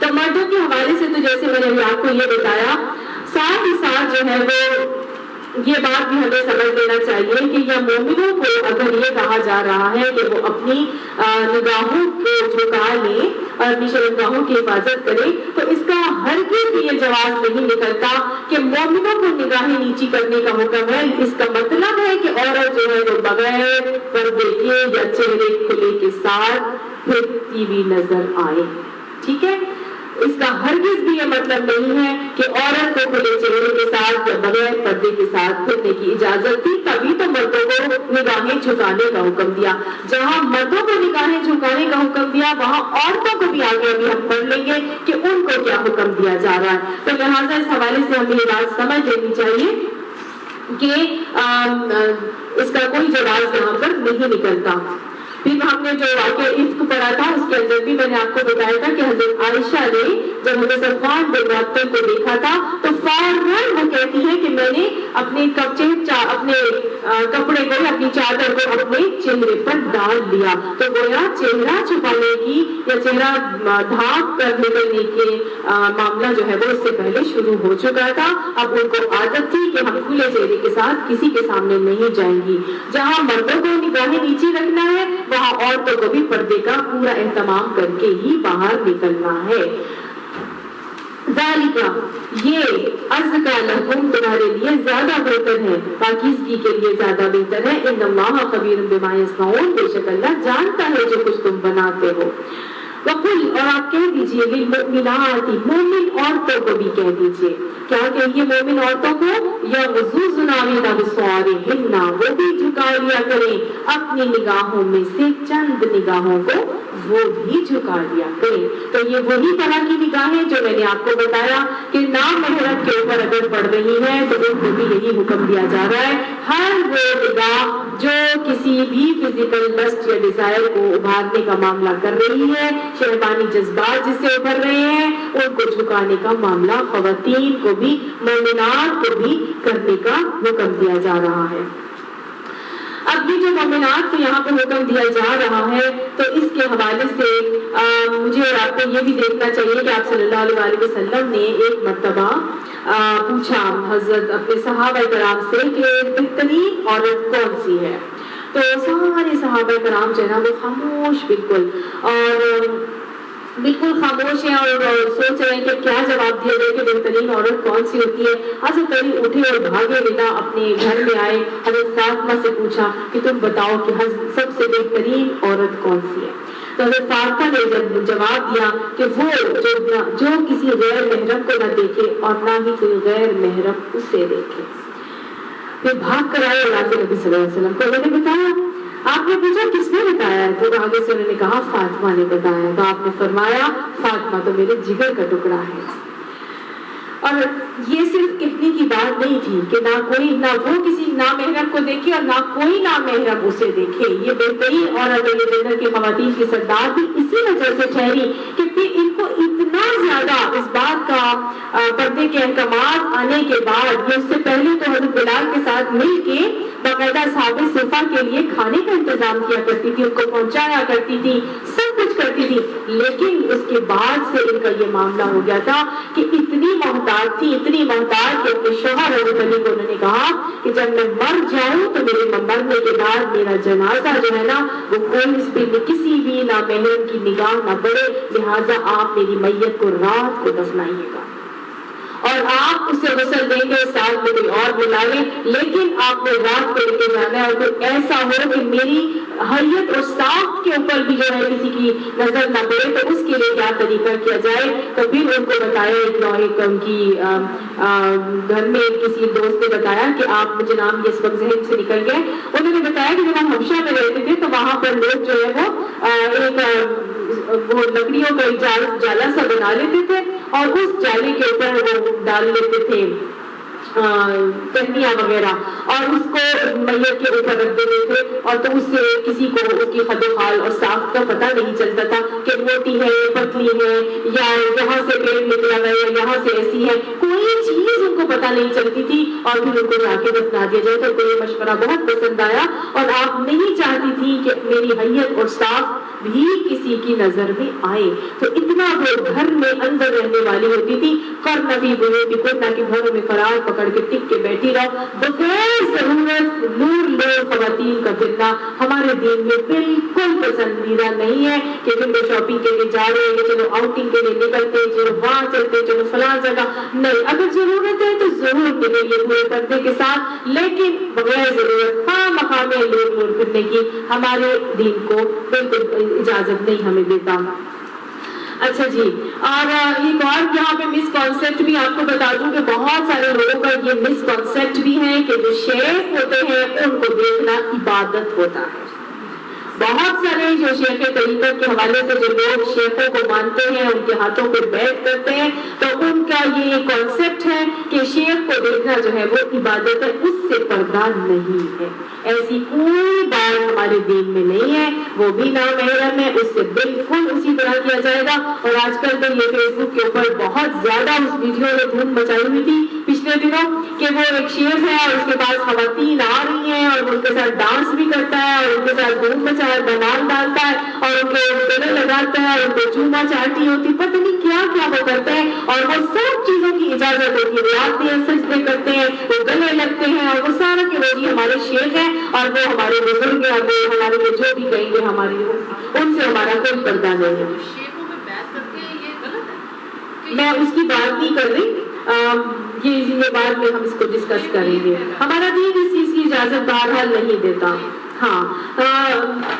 تو مردوں کے حوالے سے تو جیسے میں نے آپ کو یہ بتایا، ساتھ ہی ساتھ جو ہے وہ یہ بات بھی ہمیں سمجھ لینا چاہیے کہ یہ مومنوں کو اگر یہ کہا جا رہا ہے کہ وہ اپنی نگاہوں کو جھکا لیں اور اپنی شرمگاہوں کی حفاظت کریں، تو اس کا ہرگز بھی یہ جواز نہیں نکلتا کہ مومنوں کو نگاہیں نیچی کرنے کا حکم ہے. اس کا مطلب ہے کہ عورت جو ہے وہ بغیر پردے کے یا چہرے کھلے کے ساتھ پھرتی ہوئی نظر آئے. ٹھیک ہے، اس کا ہرگز بھی یہ مطلب نہیں ہے کہ عورت کو کھلے چہرے کے ساتھ یا بغیر پردے کے ساتھ پھرنے کی اجازت تھی. تبھی تو مردوں کو نگاہیں جھکانے کا حکم دیا. جہاں مردوں کو نگاہیں جھکانے کا حکم دیا وہاں عورتوں کو بھی آگے ابھی ہم پڑھ لیں گے کہ ان کو کیا حکم دیا جا رہا ہے. تو لہٰذا اس حوالے سے ہمیں یہ بات سمجھ لینی چاہیے کہ اس کا کوئی جواز یہاں پر نہیں نکلتا. پھر ہم نے جو واقعہ عفق پڑھا تھا اس کے اندر بھی میں نے آپ کو بتایا تھا کہ حضرت عائشہ نے جب حضرت صفوان بن معطل کو دیکھا تھا تو فوراً وہ کہتی ہے کہ میں نے اپنے کپڑے کو، اپنی چادر کو اپنے چہرے پر ڈال دیا. تو گویا چہرہ چھپانے کی یا چہرہ ڈھانپ کر نکلنے کے معاملہ جو ہے وہ اس سے پہلے شروع ہو چکا تھا. اب ان کو عادت تھی کہ ہم کھلے چہرے کے ساتھ کسی کے سامنے نہیں جائیں گی. جہاں مردوں کو نگاہیں نیچے رکھنا ہے وہاں عورتوں کو بھی پردے کا پورا اہتمام کر کے ہی باہر نکلنا ہے. ذالکہ، یہ ازکا لکم، تمہارے لیے زیادہ بہتر ہے، پاکیزگی کے لیے زیادہ بہتر ہے. ان اللہ خبیر بما یصنعون، بے شک اللہ جانتا ہے جو کچھ تم بناتے ہو. وقل، اور آپ کہہ دیجئے، للمؤمنات، مومن عورتوں کو بھی کہہ دیجئے. کیا کہیے مومن عورتوں کو؟ یغضضن من ابصارہن، وہ بھی جھکا لیا کریں اپنی نگاہوں میں سے چند نگاہوں کو وہ بھی جھکا لیا کریں. تو یہ وہی طرح کی نگاہیں جو میں نے آپ کو بتایا کہ نامحرم کے اوپر اگر پڑ رہی ہے تو ان کو بھی یہی حکم دیا جا رہا ہے. ہر وہ نگاہ جو کسی بھی فزیکل لسٹ یا ڈیزائر کو ابھارنے کا معاملہ کر رہی ہے، شہوانی جذبات جس سے ابھر رہے ہیں، ان کو جھکانے کا معاملہ خواتین کو بھی، مومنات کو بھی کرنے کا حکم دیا جا رہا ہے. اب یہ جو مومنات کو یہاں پہ حکم دیا جا رہا ہے تو اس کے حوالے سے مجھے اور آپ کو یہ بھی دیکھنا چاہیے کہ آپ صلی اللہ علیہ وسلم نے ایک مرتبہ پوچھا حضرت اپنے صحابہ کرام سے کہ بہترین عورت کون سی ہے. تو سارے صحابہ کرام جو ہے نا وہ خاموش، بالکل خاموش ہیں اور سوچ رہے ہیں کہ کیا جواب دیا جائے کہ بہترین عورت کون سی ہوتی ہے. حضرت علی اٹھے اور بھاگے بنا اپنے گھر میں آئے، حضرت فاطمہ سے پوچھا کہ تم بتاؤ کہ سب سے بہترین عورت کون سی ہے. تو حضرت فاطمہ نے جواب دیا کہ وہ جو کسی غیر محرم کو نہ دیکھے اور نہ ہی کوئی غیر محرم اسے دیکھے. پھر بھاگ کر آئے اور نبی صلی اللہ علیہ وسلم کو انہوں نے بتایا. آپ نے پوچھا تمہیں کس نے بتایا ہے؟ تو آگے سے انہوں نے کہا فاطمہ نے بتایا. تو آپ نے فرمایا فاطمہ تو میرے جگر کا ٹکڑا ہے. اور یہ صرف کہنے کی بات نہیں تھی کہ نہ وہ کسی نامحرم کو دیکھے اور نہ کوئی نامحرم اسے دیکھے. یہ بہترین عورت جنت کی خواتین کی سردار بھی اسی وجہ سے ٹھہری کہ ان کو اتنا زیادہ اس بات کا پردے کے احکامات آنے کے بعد یہ اس سے پہلے تو حضرت بلال کے ساتھ مل کے باقاعدہ اصحاب صفا کے لیے کھانے کا انتظام کیا کرتی تھی, ان کو پہنچایا کرتی تھی, سب کچھ کرتی تھی. لیکن اس کے بعد سے ان کا یہ معاملہ ہو گیا تھا کہ اتنی محتاج تھی کہ اپنے شوہر حضرت علی کو انہوں نے کہا کہ جب میں مر جاؤں تو میرے مرنے کے بعد میرا جنازہ جو ہے نا وہ کوئی اس پہ کسی بھی نامحرم کی نگاہ نہ پڑے, لہٰذا آپ میری میت کو رات کو دفنائیے گا اور آپ اسے غسل دیں گے, ساتھ میں کوئی اور بلا لیں, لیکن آپ نے رات کو لے کے جانا ہے. اور کوئی ایسا ہو کہ میری حیت اور ساخت کے اوپر بھی جو ہے کسی کی نظر نہ پڑے تو اس کے لیے کیا طریقہ کیا جائے. تو پھر ان کو بتایا ایک ان کی گھر میں کسی دوست نے بتایا کہ آپ مجھے نام اس وقت ذہن سے نکل گئے. انہوں نے بتایا کہ جب ہم حبشہ میں رہتے تھے تو وہاں پر لوگ جو ہے وہ لکڑیوں کا جالا سا بنا لیتے تھے اور اس جالے کے اوپر وہ ڈال لیتے تھے پہنیاں وغیرہ اور اس کو میت کے اوپر رکھ دیتے تھے. اور تو اس سے کسی کو اس کی خد و خال اور ساخت کا پتہ نہیں چلتا تھا کہ موٹی ہے, پتلی ہے, یا یہاں سے پیٹ نکلا ہے یا یہاں سے ایسی ہے, کوئی چیز ان کو پتہ نہیں چلتی تھی. اور پھر ان کو جا کے دفنا دیا جائے. تو یہ مشورہ بہت پسند آیا اور آپ نہیں چاہتی تھی کہ میری حیت اور ساخت بھی کسی کی نظر میں آئے. تو اتنا وہ گھر میں اندر رہنے والی ہوتی تھی. کرنا بھی کہ گھروں میں قرار پکڑ کے ٹک کے بیٹھی رہو, بغیر ضرورت لور خواتین کا پھرنا ہمارے دین میں بالکل پسندیدہ نہیں ہے. کہ ونڈو شاپنگ کے لیے جا رہے ہیں کہ چلو آؤٹنگ کے لیے نکلتے ہیں, چلو وہاں چلتے ہیں, چلو فلاں جگہ نہیں. اگر ضرورت ہے تو ضرور نکلیے پورے پردے کے ساتھ, لیکن بغیر ضرورت خواہ میں لور پھرنے کی ہمارے دین کو بالکل اجازت نہیں ہمیں دیتا. اچھا جی, اور ایک اور یہاں پہ مس کانسیپٹ بھی آپ کو بتا دوں کہ بہت سارے لوگوں کا یہ مس کانسیپٹ بھی ہے کہ جو شیخ ہوتے ہیں ان کو دیکھنا عبادت ہوتا ہے. بہت سارے جو شیخ طریقت کے حوالے سے جو لوگ شیخوں کو مانتے ہیں, ان کے ہاتھوں پہ بیٹھ کرتے ہیں, تو ان کا یہ کانسیپٹ ہے کہ شیخ کو دیکھنا جو ہے وہ عبادت ہے, اس سے پردہ نہیں ہے. ایسی کوئی بات ہمارے دین میں نہیں ہے. وہ بھی نامحرم ہے, اس سے بالکل اسی طرح کیا جائے گا. اور آج کل تو یہ فیس بک کے اوپر بہت زیادہ اس ویڈیو نے دھوم مچائی ہوئی تھی پچھلے دنوں کہ وہ ایک شیخ ہے اور اس کے پاس خواتین آ رہی ہیں اور ان کے ساتھ ڈانس بھی کرتا ہے اور ان کے ساتھ دھوم مچا بنال ڈالتا ہے اور ان کو گلے لگاتا ہے اور ان کو چوما چاٹی ہوتی, پتہ نہیں کیا وہ کرتے ہیں. اور وہ سب چیزوں کی اجازت ہوتی ہے, وہ آتے ہیں, سجدے کرتے ہیں, وہ گلے لگتے ہیں اور وہ سارا کہ وہ ہمارے شیخ ہیں اور وہ ہمارے بزرگ ہیں, وہ ہمارے لیے جو بھی کہیں گے ہماری ان سے ہمارا کوئی پردہ نہیں ہے. میں اس کی بات نہیں کر رہی, یہ بعد میں ہم اس کو ڈسکس کریں گے. ہمارا دین اس چیز کی اجازت بہرحال نہیں دیتا. ہاں,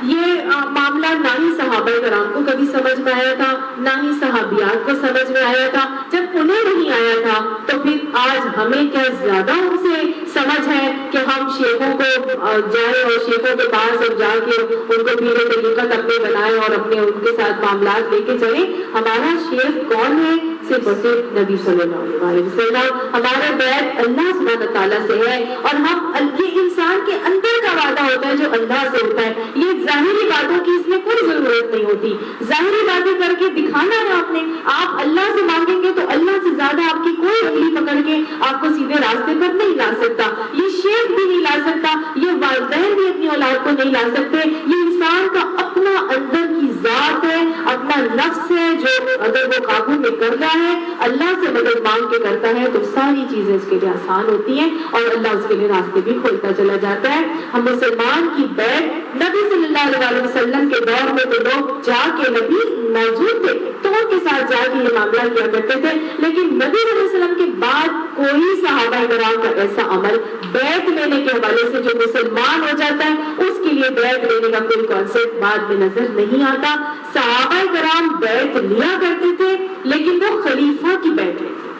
یہ معاملہ نہ ہی صحابہ کرام کو کبھی سمجھ میں آیا تھا, نہ ہی صحابیات کو سمجھ میں آیا تھا. جب انہیں نہیں آیا تھا تو پھر آج ہمیں کیا زیادہ ان سے سمجھ ہے کہ ہم شیخوں کو جائیں اور شیخوں کے پاس اور جا کے ان کو پیر طریقت اپنے بنائیں اور اپنے ان کے ساتھ معاملات لے کے چلیں. ہمارا شیخ کون ہے؟ صرف اور صرف نبی صلی اللہ علیہ وسلم. ہمارا بیعت اللہ سبحانہ تعالیٰ سے ہے اور ہم یہ انسان کے اندر کا وعدہ ہوتا ہے جو اللہ سے ہوتا ہے. یہ ظاہری باتوں کی اس میں کوئی ضرورت نہیں ہوتی. ظاہری باتیں کر کے دکھانا ہے آپ نے. آپ اللہ سے مانگیں گے تو اللہ سے زیادہ آپ کی کوئی انگلی پکڑ کے آپ کو سیدھے راستے پر نہیں لا سکتا. یہ شیخ بھی نہیں لا سکتا, یہ والدین بھی اپنی اولاد کو نہیں لا سکتے. یہ انسان کا اپنا اندر کی ذات ہے, اپنا نفس ہے, جو اگر وہ قابو میں کر رہا ہے, اللہ سے مدد مانگ کے کرتا ہے تو ساری چیزیں اس کے لیے آسان ہوتی ہیں اور اللہ اس کے لیے راستے بھی کھولتا چلا جاتا ہے. ہم مسلمان کی بیعت نبی صلی اللہ علیہ وسلم کے دور میں تو لوگ جا کے نبی موجود تھے تو ان کے ساتھ جا کے یہ معاملہ کیا کرتے تھے, لیکن نبی صلی اللہ علیہ وسلم کے بعد کوئی صحابہ کرام کا ایسا عمل بیعت لینے کے حوالے سے جو مسلمان ہو جاتا ہے اس کے لیے بیعت لینے کا کوئی کانسیپٹ بعد میں نظر نہیں آتا. صحابہ کرام بیعت لیا کرتے تھے لیکن وہ خلیفہ کی بیعت لیتے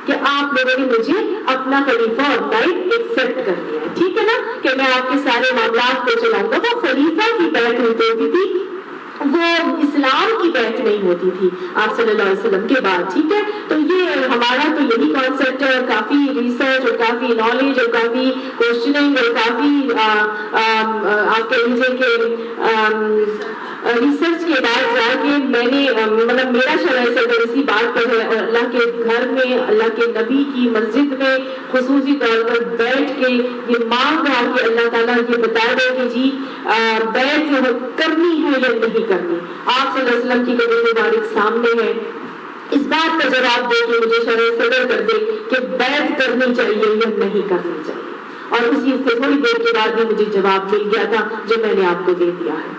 کہ آپ لوگوں نے مجھے اپنا خلیفہ اور نائب ایکسپٹ کر لیا, ٹھیک ہے نا, کہ میں آپ کے سارے معاملات کو چلاؤں گا. وہ خلیفہ کی بیعت ہوتی تھی وہ اسلام کی بیعت نہیں ہوتی تھی آپ صلی اللہ علیہ وسلم کے بعد. ٹھیک ہے, تو یہ ہمارا تو یہی کانسیپٹ ہے, اور کافی ریسرچ اور کافی نالج اور کافی کوشچننگ اور کافی آپ کہہ لیجیے کہ ریسرچ کے بعد جا کے میں نے مطلب میرا شرح صدر اسی بات پر ہے, اور اللہ کے گھر میں اللہ کے نبی کی مسجد میں خصوصی طور پر بیٹھ کے یہ مانگ رہا کہ اللہ تعالیٰ یہ بتا دے کہ جی بیعت جو کرنی ہے یا نہیں کرنی. آپ صلی اللہ علیہ وسلم کی قدم مبارک سامنے ہے, اس بات کا جواب دے کے مجھے شرح صدر کر دے کہ بیعت کرنی چاہیے یا نہیں کرنی چاہیے. اور اسی سے تھوڑی دیر کے بعد بھی مجھے جواب مل گیا تھا جو میں نے آپ کو دے دیا ہے.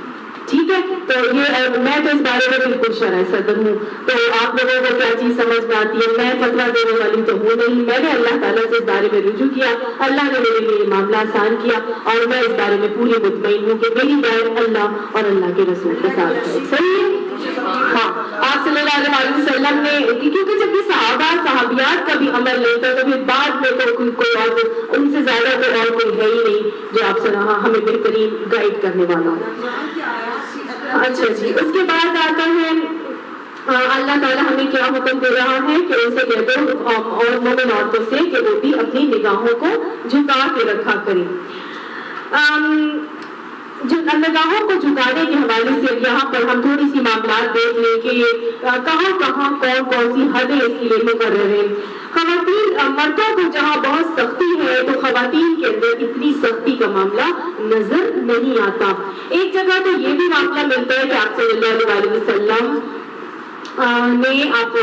ٹھیک ہے, تو یہ میں تو اس بارے میں بالکل شرح صدر ہوں, تو آپ لوگوں کو کیا چیز سمجھ میں آتی ہے, میں فتویٰ دینے والی تو ہوں نہیں. میں نے اللہ تعالیٰ سے اس بارے میں رجوع کیا, اللہ نے میرے لیے معاملہ آسان کیا, اور میں اس بارے میں پوری مطمئن ہوں کہ میری بیعت اللہ اور اللہ کے رسول کے ساتھ ہے. صحیح ہے, ہاں. آپ صلی اللہ علیہ وسلم نے, کیونکہ جب بھی صحابہ صحابیات کا بھی عمل نہیں تھا تو پھر بعد میں تو کوئی اور ان سے زیادہ تو اور کوئی ہے ہی نہیں جو آپ سے ہمیں بہترین گائیڈ کرنے والا ہو. اچھا جی, اس کے بعد آتا ہے اللہ تعالیٰ ہمیں کیا حکم دے رہا ہے کہ ان سے کہہ دو اور مومن عورتوں سے کہ وہ بھی اپنی نگاہوں کو جھکا کے رکھا کریں. نگاہوں کو جھکانے کے حوالے سے یہاں پر ہم تھوڑی سی معاملات دیکھ لیں کہ کہاں کہاں کون سی حدیں اس کی لیے مقرر ہیں. خواتین مردوں کو جہاں بہت سختی ہے تو خواتین کے اندر اتنی سختی کا معاملہ نظر نہیں آتا. ایک جگہ تو یہ بھی معاملہ ملتا ہے کہ آپ صلی اللہ علیہ وسلم نے آپ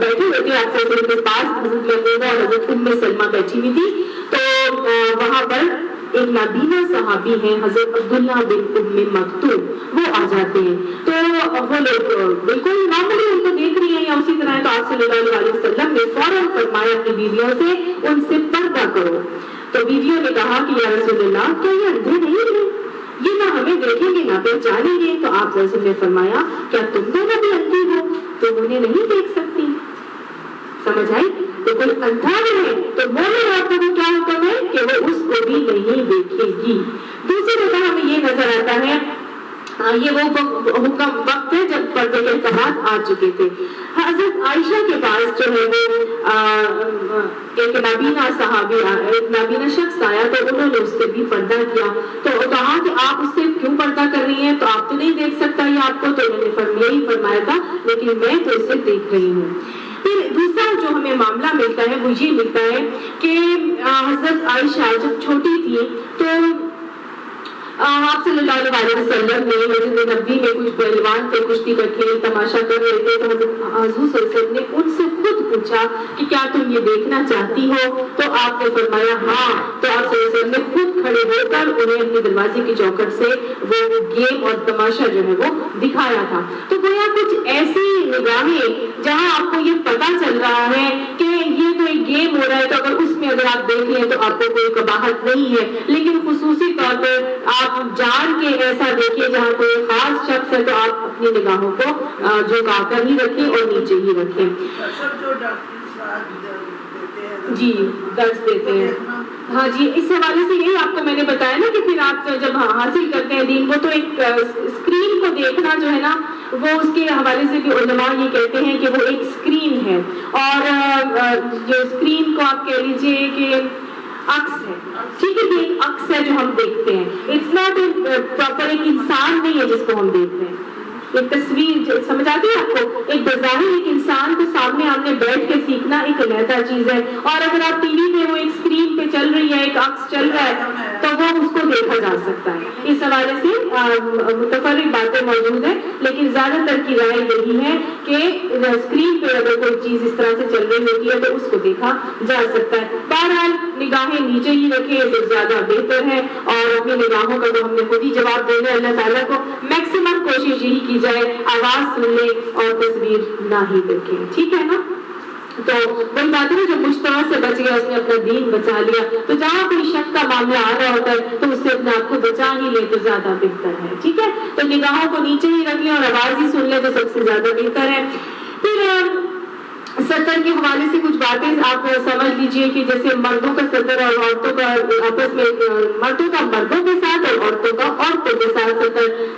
بیٹھے ہوئے تھے, آپ صلی اللہ علیہ وسلم کے پاس حضرت محمودہ اور حضرت ام سلمہ بیٹھی ہوئی تھی, تو وہاں پر ایک نابینا صحابی ہیں حضرت عبداللہ بن ام مکتوم, وہ آ جاتے ہیں. تو وہ لوگ بالکل نارملی ان کو دیکھ رہی ہیں یا اسی طرح, تو آپ صلی اللہ علیہ وسلم نے فوراً فرمایا اپنی بیویوں سے ان سے پردہ کرو. تو بیویوں نے کہا کہ یا رسول اللہ کیا یہ اندھے نہیں ہیں, یہ نہ ہمیں دیکھیں گے نہ پہچانیں گے. تو آپ صلی اللہ علیہ وسلم نے فرمایا کیا تم دونوں بھی اندھی ہو, تم انہیں نہیں دیکھ سکتی. سمجھ آئی, تو کوئی اندھا ہے تو مومن عورتوں کو کیا حکم ہے کہ وہ اس کو بھی نہیں دیکھے گی. دوسری جگہ ہمیں یہ نظر آتا ہے, یہ وہ حکم وقت ہے جب پردے کے احکامات آ چکے تھے. حضرت عائشہ کے پاس جو ہے وہ ایک نابینا صحابی, ایک نابینا شخص آیا, تو انہوں نے اس سے بھی پردہ کیا. تو کہا کہ آپ اس سے کیوں پردہ کر رہی ہیں, تو آپ تو نہیں دیکھ سکتا یہ آپ کو. تو انہوں نے یہی فرمایا تھا لیکن میں تو اسے دیکھ رہی ہوں. پھر دوسرا جو ہمیں معاملہ ملتا ہے وہ یہ ملتا ہے کہ حضرت عائشہ جب چھوٹی تھی تو آپ صلی اللہ علیہ وسلم نے مسجد نبوی میں کچھ پہلوان تھے, کشتی کا کھیل تماشا کر رہے تھے, تو حضور صلی اللہ علیہ وسلم نے ان سے خود پوچھا کہ کیا تم یہ دیکھنا چاہتی ہو, تو آپ نے فرمایا ہاں. تو آپ صلی اللہ علیہ وسلم نے خود کھڑے ہو کر انہیں اپنے دروازے کی چوکھٹ سے وہ گیم اور تماشا جو ہے وہ دکھایا تھا. تو گویا کچھ ایسی نگاہیں جہاں آپ کو یہ پتا چل رہا ہے کہ یہ تو ایک گیم ہو رہا ہے, تو اگر اس میں اگر آپ دیکھ لیں تو آپ کو کوئی قباحت نہیں ہے, لیکن خصوصی طور پر آپ جان کے ایسا دیکھیں جہاں کوئی خاص شخص ہے تو آپ اپنی نگاہوں کو جھکا کر ہی رکھیں اور نیچے ہی رکھیں. جی درس دیتے ہیں, ہاں جی. اس حوالے سے یہی آپ کو میں نے بتایا نا کہ پھر آپ جب حاصل کرتے ہیں دین کو, تو ایک اسکرین کو دیکھنا جو ہے نا وہ اس کے حوالے سے بھی علماء یہ کہتے ہیں کہ وہ ایک اسکرین ہے, اور جو اسکرین کو آپ کہہ لیجیے کہ عکس ہے. ٹھیک ہے, یہ عکس ہے جو ہم دیکھتے ہیں, اٹس ناٹ پراپر ایک انسان نہیں ہے جس کو ہم دیکھ رہے ہیں. ایک تصویر سمجھ آتی ہے آپ کو, ایک بظاہر ایک انسان کو سامنے آمنے بیٹھ کے سیکھنا ایک علیحدہ چیز ہے, اور اگر آپ ٹی وی پہ وہ ایک اسکرین پہ چل رہی ہے, ایک عکس چل رہا ہے, تو وہ اس کو دیکھا جا سکتا ہے. اس حوالے سے متفرق باتیں موجود ہیں, لیکن زیادہ تر کی رائے یہی ہے کہ اسکرین پہ اگر کوئی چیز اس طرح سے چل رہی ہوتی ہے تو اس کو دیکھا جا سکتا ہے. بہرحال نگاہیں نیچے ہی رکھیں تو زیادہ بہتر ہے, اور اپنی نگاہوں کا تو ہم نے خود ہی جواب دینا ہے. اللہ تعالیٰ کو میکسیمم کوشش یہی کی جائے آواز سن لیں اور تصویر نہ ہی دیکھیں. ٹھیک ہے نا, تو کوئی بات ہے جو مشتبہ سے بچ گیا اس نے اپنا دین بچا لیا. تو جہاں کوئی شک کا معاملہ آ رہا ہوتا ہے تو اس سے اپنے آپ کو بچا ہی لے تو زیادہ بہتر ہے. ٹھیک ہے, تو نگاہوں کو نیچے ہی رکھ لیں اور آواز ہی سن لیں تو سب سے زیادہ بہتر ہے. پھر سطر کے حوالے سے کچھ باتیں آپ سمجھ لیجئے کہ جیسے مردوں کا سطر اور عورتوں کا آپس میں, مردوں کا مردوں کے ساتھ اور عورتوں کا عورتوں کے ساتھ سطر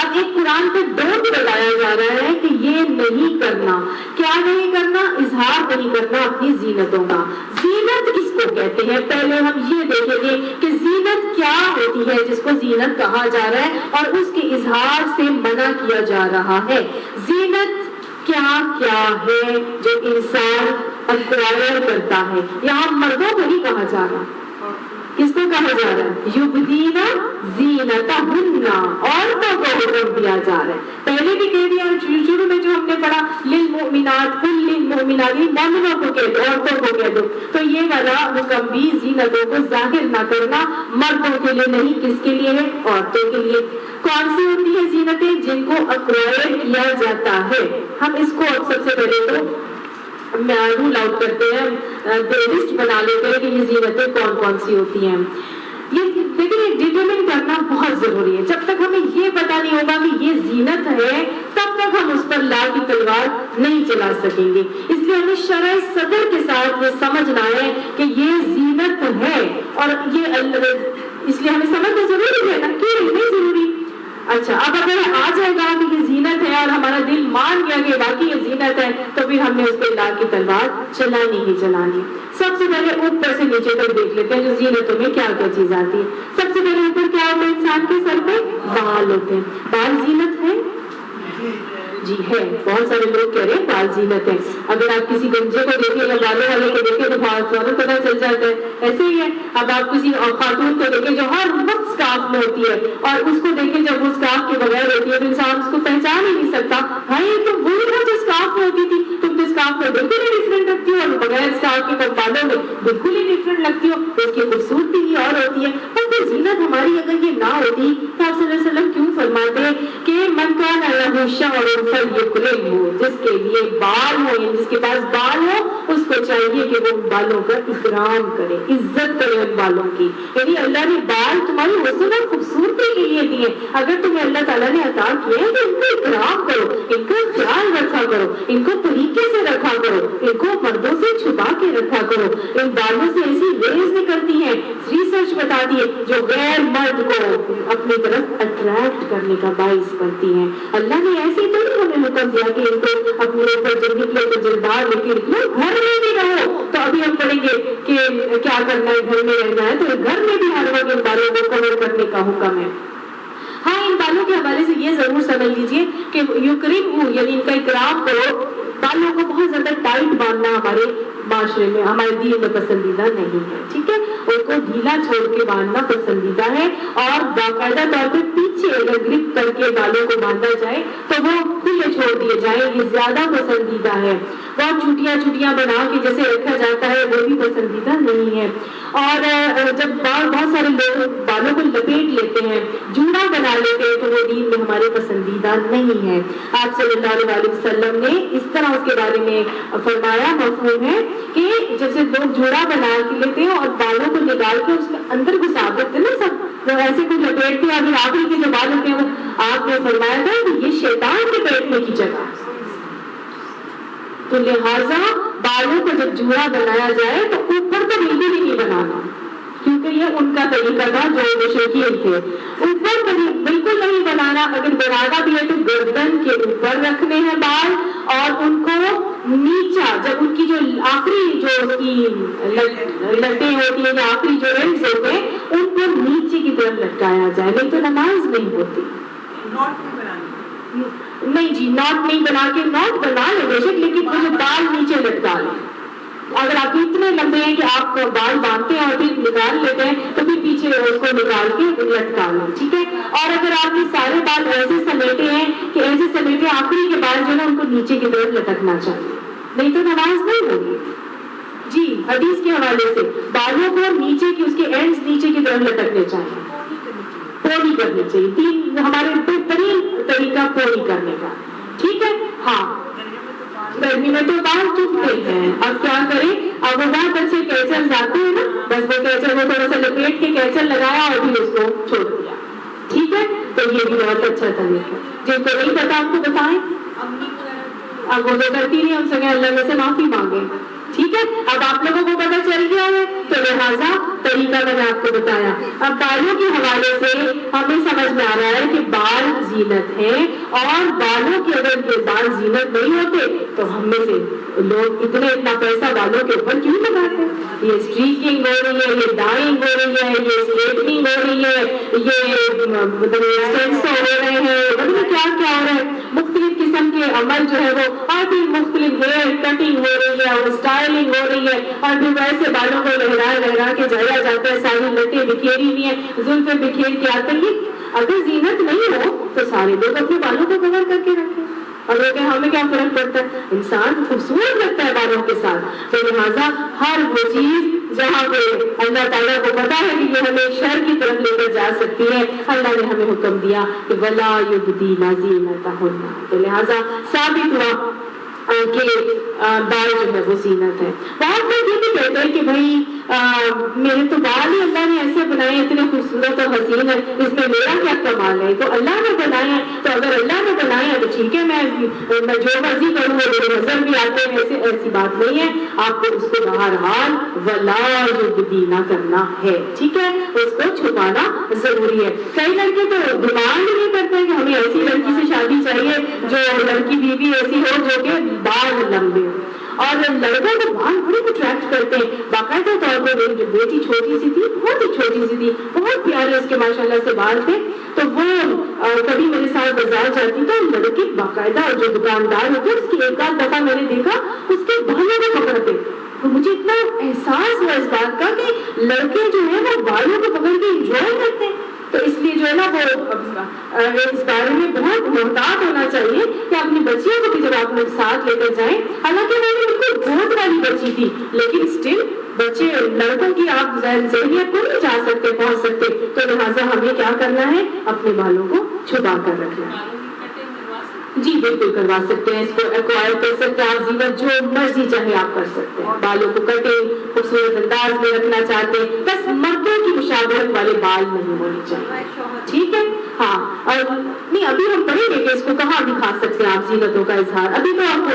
اب ایک قرآن پہ ڈونٹ لگایا جا رہا ہے کہ یہ نہیں کرنا. کیا نہیں کرنا؟ اظہار نہیں کرنا اپنی زینتوں کا. زینت کس کو کہتے ہیں؟ پہلے ہم یہ دیکھیں گے کہ زینت کیا ہوتی ہے جس کو زینت کہا جا رہا ہے اور اس کے اظہار سے منع کیا جا رہا ہے. زینت کیا کیا ہے جو انسان اکوائر کرتا ہے؟ یہاں مردوں کو نہیں کہا جا رہا. کس کو کہا جا رہا ہے؟ یبدینا زینتہن، عورتوں کو حکم دیا جا رہا ہے. پہلے بھی کہہ دیا شروع میں جو ہم نے پڑھا للمؤمنات قل للمؤمنات، مومنوں کو کہہ دو، عورتوں کو کہہ دو. تو یہ والا حکم بھی زینتوں کو ظاہر نہ کرنا مردوں کے لیے نہیں، کس کے لیے ہے؟ عورتوں کے لیے. کون سی ہوتی ہے زینتیں؟ جن کو اکوائر کیا جاتا ہے. ہم اس کو سب سے پہلے تو رول آؤٹ کرتے ہیں، لسٹ بنا لیتے ہیں کہ یہ زینتیں کون کون سی ہوتی ہیں. یہ دیکھیں ڈیٹرمن کرنا بہت ضروری ہے. جب تک ہمیں یہ پتا نہیں ہوگا کہ یہ زینت ہے تب تک ہم اس پر لا کی تلوار نہیں چلا سکیں گے. اس لیے ہمیں شرع صدر کے ساتھ یہ سمجھنا ہے کہ یہ زینت ہے اور یہ اس لیے ہمیں سمجھنا ضروری ہے نا. کیوں نہیں ضروری؟ اچھا اب اگر آ جائے گا کہ یہ زینت ہے اور ہمارا دل مان گیا کہ باقی یہ زینت ہے تو پھر ہم نے اس پہ لا کی تلوار چلانی ہی چلانی. سب سے پہلے اوپر سے نیچے تک دیکھ لیتے ہیں جو زینتوں میں کیا کیا چیز آتی ہے. سب سے پہلے اوپر کیا ہوتا ہے؟ انسان کے سر پہ بال ہوتے ہیں. بال زینت ہے؟ جی ہے. بہت سارے لوگ کہہ رہے ہیں بال زینت ہے. اگر آپ کسی گنجے کو دیکھیں یا بالوں والے کو دیکھیں تو بہت فوراً پتہ چل جاتا ہے. ایسے ہی ہے اب آپ کسی خاتون کو دیکھیں جو ہر وقت اسکارف میں ہوتی ہے اور اس کو دیکھیں جب وہ اسکارف کے بغیر ہوتی ہے تو انسان اس کو پہچان ہی نہیں سکتا. بھائی تو وہی نا جو اسکارف میں ہوتی تھی، تم تو اسکارف میں بالکل ہی ڈفرینٹ لگتی ہو اور بغیر اسکارف کے بالوں میں بالکل ہی ڈفرینٹ لگتی ہو. اس کی خوبصورتی ہی اور ہوتی ہے. پر پھر زینت ہماری اگر یہ نہ ہوتی تو آپ صلی اللہ علیہ وسلم کیوں فرماتے کہ من کان لہ شعر فلیکرمہ، جس کے لیے بال ہو یعنی جس کے پاس بال ہو اس کو چاہیے کہ وہ بالوں کا اکرام کرے، عزت کرے ان بالوں کی. یعنی اللہ نے بال تمہاری حسن اور خوبصورتی کے لیے دیے. اگر تمہیں اللہ تعالیٰ نے عطا کیے تو ان کو اکرام کرو، ان کا خیال رکھا کرو، ان کو طریقے سے رکھا کرو، ان کو مردوں سے چھپا کے رکھا کرو. ان بالوں سے ایسی ریز نکلتی ہیں، ریسرچ بتاتی ہے جو غیر مرد کو اپنی طرف اٹریکٹ کرنے کا باعث بنتی ہیں. اللہ نے ایسے تو نہیں ہمیں حکم دیا کہ ان کو اپنے اوپر جب نکلے تو جلدار لے کے نکلو، گھر میں بھی رہو. تو ابھی ہم پڑھیں گے کہ کیا کرنا ہے، گھر میں رہنا ہے تو گھر میں بھی ہر وقت ان بالوں کو کور کرنے کا حکم ہے. ہاں ان بالوں کے حوالے سے یہ ضرور سمجھ لیجیے کہ یکرمہ یعنی ان کا اکرام کرو. بالوں کو بہت زیادہ ٹائٹ باندھنا ہمارے معاشرے میں، ہمارے دین میں پسندیدہ نہیں ہے. ٹھیک ہے، ان کو ڈھیلا چھوڑ کے باندھنا پسندیدہ ہے اور باقاعدہ طور پہ پیچھے اگر گرپ کر کے بالوں کو باندھا جائے تو وہ کھلے چھوڑ دیے جائیں، یہ زیادہ پسندیدہ ہے. بہت چھوٹیاں بنا کے جیسے رکھا جاتا ہے وہ بھی پسندیدہ نہیں ہے. اور جب بہت سارے لوگ بالوں کو لپیٹ لیتے ہیں، جوڑا بنا لیتے ہیں تو وہ دین میں ہمارے پسندیدہ نہیں ہے. آپ صلی اللہ علیہ وسلم نے اس طرح اس کے بارے میں فرمایا، مفہوم ہے کہ جیسے لوگ جوڑا بنا لیتے ہیں اور بالوں کو نکال کے اس کے اندر گھسا دیتے ہیں نا، سب ایسے کوئی لپیٹتے ہیں. ابھی آخری کے جو بال ہوتے ہیں وہ آپ نے فرمایا تھا کہ یہ شیطان کے بیٹھنے کی جگہ. تو لہٰذا بالوں کو جب جوڑا بنایا جائے تو اوپر تو بالکل ہی نہیں بنانا، کیونکہ یہ ان کا طریقہ تھا جو مشرکین تھے. اوپر بالکل نہیں بنانا. اگر بنانا بھی ہے تو گردن کے اوپر رکھنے ہیں بال اور ان کو نیچا جب ان کی جو آخری جو اس کی لٹیں ہوتی ہیں یا آخری جو اینڈز ہوتے ہیں ان کو نیچے کی طرف لٹکایا جائے، نہیں تو نماز نہیں ہوتی. نہیں جی، ناٹ نہیں بنا کے، ناٹ بنا لیں بے شک لیکن وہ جو بال نیچے لٹکا لیں. اگر آپ اتنے لمبے ہیں کہ آپ بال باندھتے ہیں اور پھر نکال لیتے ہیں تو پھر پیچھے اس کو نکال کے لٹکا لیں. ٹھیک ہے. اور اگر آپ نے سارے بال ایسے سمیٹے ہیں کہ ایسے سمیٹے آخری کے بال جو ہے ان کو نیچے کی طرف لٹکنا چاہیے، نہیں تو نماز نہیں ہوگی. جی حدیث کے حوالے سے بالوں کو نیچے کی، اس کے اینڈز نیچے کی طرف لٹکنے چاہیے، پونی کرنی چاہیے. تین ہمارے بہترین طریقہ پونی کرنے کا. ٹھیک ہے. ہاں گرمی میں تو بال چکتے ہیں، اب کیا کریں، اب وہ بہت اچھے کیچر آتے ہیں نا، بس وہ کیچر کو تھوڑا سا لپیٹ کے کیچر لگایا اور پھر اس کو چھوڑ دیا. ٹھیک ہے. تو یہ بھی بہت اچھا طریقہ ہے. جن کو نہیں پتا آپ کو بتائیں. اب وہ تو کرتی نہیں، ہم سکے اللہ سے معافی مانگے. ٹھیک ہے. اب آپ لوگوں کو پتا چل گیا ہے تو لہٰذا طریقہ میں نے آپ کو بتایا. اب بالوں کے حوالے سے ہمیں سمجھ میں آ رہا ہے کہ بال زینت ہیں, اور بالوں کے اگر کے بال زینت نہیں ہوتے تو ہم میں سے لوگ اتنا پیسہ بالوں کے اوپر کیوں لگاتے ہیں؟ یہ اسٹریکنگ ہو رہی ہے, یہ ڈائنگ ہو رہی ہے, یہ اسٹریٹنگ ہو رہی ہے, یہ مطلب ہو رہے ہیں, مطلب کیا کیا ہو رہا ہے, مختلف قسم کے عمل جو ہے وہ, اور بھی مختلف ہیئر کٹنگ ہو رہی ہے اور اسٹائلنگ ہو رہی ہے, اور پھر ویسے بالوں کو لہرا کے جایا جاتا ہے, ساری لٹیں بکھیری ہوئی ہیں, زلفیں بکھیر کے آتے ہیں. اگر زینت نہیں ہو تو سارے لوگ اپنے بالوں کو کور کر کے رکھیں, اور کہ ہمیں کیا فرق پڑتا ہے, انسان خوبصورت لگتا ہے بالوں کے ساتھ. تو لہٰذا ہر وہ چیز جہاں پہ اللہ تعالیٰ کو پتا ہے کہ یہ ہمیں شر کی طرف لے کر جا سکتی ہے, اللہ نے ہمیں حکم دیا کہ وَلَا يُبْدِينَ زِينَتَهُنَّ. تو لہٰذا ثابت ہوا کہ بال جو ہے وہ زینت ہے. بہت لوگ یہ بھی کہتے ہیں کہ بھائی میرے تو بال ہی اللہ نے ایسے بنائے, اتنے خوبصورت اور حسین ہے, اس میں میرا کیا کمال ہے؟ تو اللہ نے بنائے ہیں, تو اگر اللہ نے بنائے ہیں تو ٹھیک ہے, میں جو مرضی کروں, میرے نظر بھی آتے ہیں, ایسی بات نہیں ہے. آپ کو اس کو بہرحال ولا یبدینا کرنا ہے, ٹھیک ہے, اس کو چھپانا ضروری ہے. کئی لڑکے تو ڈیمانڈ نہیں کرتے کہ ہمیں ایسی لڑکی سے شادی چاہیے جو لڑکی بیوی ایسی ہو جو کہ بال لمبے ہو, اور لڑکوں کو بال بڑے اٹریکٹ کرتے ہیں. باقاعدہ طور پر میری جو بیٹی چھوٹی سی تھی, بہت ہی چھوٹی سی تھی, بہت پیارے اس کے ماشاءاللہ سے بال تھے, تو وہ کبھی میرے ساتھ بازار جاتی تو لڑکے باقاعدہ جو دکاندار ہوتے اس کی ایک آدھ دفعہ میں نے دیکھا اس کے بالوں کو پکڑتے. تو مجھے اتنا احساس ہوا اس بات کا کہ لڑکے جو ہیں وہ بالوں کو پکڑ کے انجوائے کرتے ہیں. تو اس لیے جو ہے نا وہ اس بارے میں بہت محتاط ہونا چاہیے کہ اپنی بچیوں کو بھی جب آپ لوگ ساتھ لے کر جائیں, حالانکہ میں نے بالکل گود والی بچی تھی, لیکن اسٹل بچے لڑکوں کی آپ ذہنیت کو نہیں جا سکتے, پہنچ سکتے. تو لہٰذا ہمیں کیا کرنا ہے, اپنے بالوں کو چھپا کر رکھنا ہے. جی بالکل کروا سکتے ہیں, اس کو ایکوائر کر سکتے ہیں آپ, زینت جو مرضی چاہے آپ کر سکتے ہیں. بالوں کو کٹنگ خوبصورت انداز میں رکھنا چاہتے ہیں, بس مردوں کی مشابہت والے بال نہیں ہونے چاہیے, ٹھیک ہے. ہاں, اور نہیں ابھی ہم پڑھیں گے کہ اس کو کہاں دکھا سکتے ہیں آپ زینتوں کا اظہار. ابھی تو آپ کو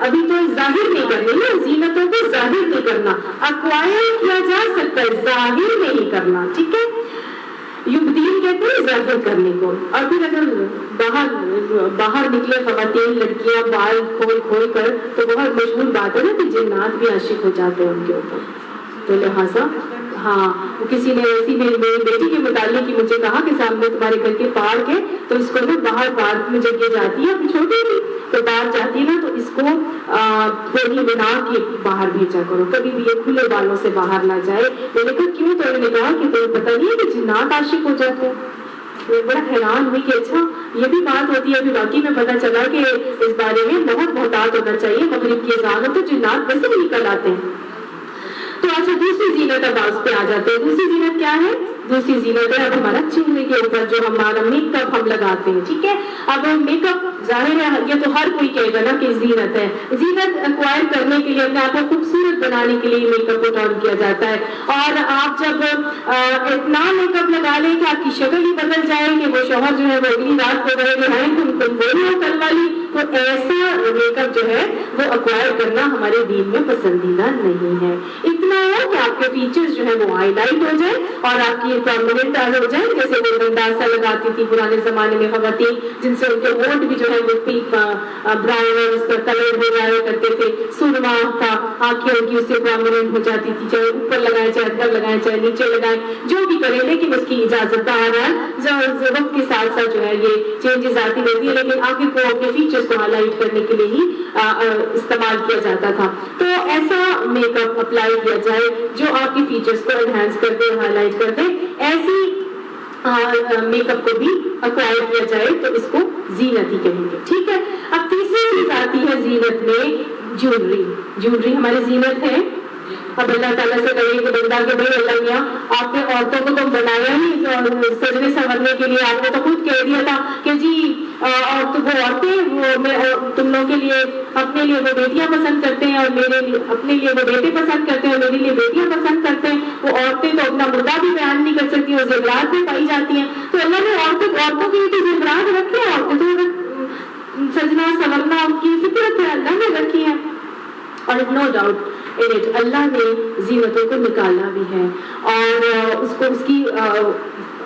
ابھی تو ظاہر نہیں کرنے نا, زینتوں کو ظاہر نہیں کرنا, ایکوائر کیا جا سکتا ہے, ظاہر نہیں کرنا, ٹھیک ہے. یبدین کہتے ہیں ظاہر کرنے کو. اور پھر اگر باہر نکلے خواتین لڑکیاں بال کھول کر, تو بہت مشہور بات ہے نا کہ جنات بھی عاشق ہو جاتے ہیں ان کے اوپر. تو لہٰذا ہاں, کسی نے ایسی میری بیٹی کے متعلق ہی مجھے کہا کہ سامنے تمہارے گھر کے پارک ہے, تو اس کو نا باہر پارک میں جب یہ جاتی ہے, چھوٹی تھی تو باہر جاتی ہے نا, تو اس کو تھوڑی بنا کے باہر بھیجا کرو, کبھی بھی یہ کھلے بالوں سے باہر نہ جائے. میں نے کہا کیوں؟ تو انہوں نے کہا کہ تمہیں پتہ نہیں ہے کہ جنات عاشق ہو جاتے ہیں. میں بڑا حیران ہوئی کہ اچھا یہ بھی بات ہوتی ہے. ابھی باقی میں پتا چلا کہ اس بارے میں بہت محتاط ہونا چاہیے. مغرب کی اذان ہو تو جنات ویسے بھی نکل آتے ہیں. تو اچھا دوسری زینت اب اس پہ آ جاتے ہیں. دوسری زینت کیا ہے؟ دوسری زینت ہے اب ہمارا چہرے کے اوپر جو ہمارا میک اپ ہم لگاتے ہیں, ٹھیک ہے. اب میک اپ ظاہر ہے یہ تو ہر کوئی کہے گا نا کہ زینت ہے. زینت ایکوائر کرنے کے لیے, اپنے آپ کو خوبصورت بنانے کے لیے میک اپ کو آن کیا جاتا ہے. اور آپ جب اتنا میک اپ لگا لیں کہ آپ کی شکل ہی بدل جائے کہ وہ شوہر جو ہے وہ اگلی رات کو کہے کہ تم وہی ہو کل والی, تو ایسا میک اپ جو ہے وہ ایکوائر کرنا ہمارے دین میں پسندیدہ نہیں ہے. اتنا ہے کہ آپ کے فیچرز جو ہے وہ ہائی لائٹ ہو جائے اور آپ کی پرماننٹ ہو جائے, جیسے وہ گنداسا لگاتی تھی پرانے زمانے میں خواتین, جن سے ان کے ہونٹ بھی جو ہے وہ پنک براؤن اس کا کلر ہو جایا کرتے تھے, سرما تھا, آنکھیں ان کی اس سے پرماننٹ ہو جاتی تھی, چاہے اوپر لگائیں چاہے اندر لگائیں چاہے نیچے لگائیں, جو بھی کریں, لیکن اس کی اجازت بہرحال وقت کے ساتھ ساتھ جو ہے یہ چینجز آتی رہتی ہے, لیکن آنکھوں کو اپنے فیچرز کو ہائی لائٹ کرنے کے لیے ہی استعمال کیا جاتا تھا. تو ایسا میک اپ اپلائی کیا جائے جو آپ کی فیچرز کو انہینس کر دے, ہائی لائٹ کر دے, ایسی میک اپ کو بھی ایکوائر کیا جائے تو اس کو زینت ہی کہیں گے, ٹھیک ہے. اب تیسری چیز آتی ہے زینت میں جیولری. جیولری ہماری زینت ہے. اب اللہ تعالیٰ سے کہے کہ بندہ کہ بھائی اللہ میاں آپ نے عورتوں کو تو بنایا ہی سجنے سنورنے کے لیے, آپ نے تو خود کہہ دیا تھا کہ جی اور وہ عورتیں وہ تم لوگوں کے لیے اپنے لیے وہ بیٹیاں پسند کرتے ہیں اور میرے لیے اپنے لیے وہ بیٹے پسند کرتے ہیں اور میرے لیے بیٹیاں پسند کرتے ہیں. وہ عورتیں تو اپنا مدعا بھی بیان نہیں کر سکتی, وہ زیورات میں پائی جاتی ہیں. تو اللہ نے عورتوں کے لیے زیورات رکھے, عورتیں تو سجنا سنورنا ان کی فطرت ہے, اللہ نے رکھی ہے. اور نو ڈاؤٹ اللہ نے زینتوں کو نکالا بھی ہے اور اس کو اس کی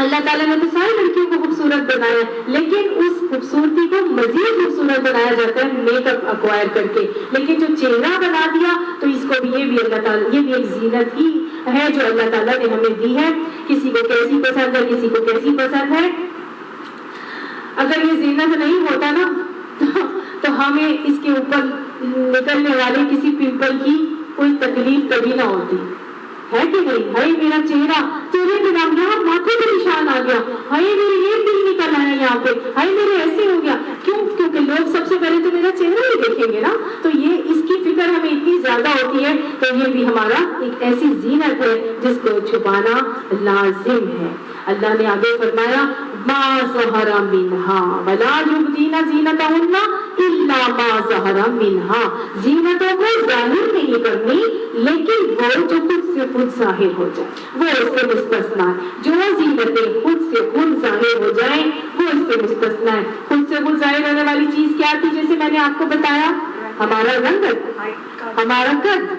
اللہ تعالیٰ نے تو ساری لڑکیوں کو خوبصورت بنایا ہے، لیکن اس خوبصورتی کو مزید خوبصورت بنایا جاتا ہے میک اپ ایکوائر کر کے. لیکن جو چہرہ بنا دیا تو اس کو بھی، یہ بھی اللہ تعالیٰ، یہ بھی ایک زینت ہی ہے جو اللہ تعالیٰ نے ہمیں دی ہے. کسی کو کیسی پسند ہے، کسی کو کیسی پسند ہے. اگر یہ زینت نہیں ہوتا نا تو ہمیں اس کے اوپر نکلنے والے کسی پمپل کی کوئی تکلیف کبھی نہ ہوتی ہے کہ نہیں. ہائے میرا چہرہ، چہرے پہ نام یہاں ماتھے پہ نشان آ گیا، ہائے میرے یہ دل نکل آیا یہاں پہ، ہائے میرے ایسے ہو گیا. کیوں؟ کیونکہ لوگ سب سے پہلے تو میرا چہرہ ہی دیکھیں گے نا. تو یہ اس کی فکر ہمیں اتنی زیادہ ہوتی ہے. تو یہ بھی ہمارا ایک ایسی زینت ہے جس کو چھپانا لازم ہے. اللہ نے آگے فرمایا ما ظہر منہا ولا یبدین زینتہن الا ما ظہر منہا. زینتوں کو ظاہر نہیں کرنی، لیکن وہ جو خود سے خود ظاہر ہو جائے وہ اس سے مستثنا ہے. جو زینتیں خود سے خود ظاہر ہو جائیں وہ اس سے مستثنا ہے. خود سے خود ظاہر ہونے والی چیز کیا تھی؟ جیسے میں نے آپ کو بتایا، ہمارا رنگت، ہمارا قد،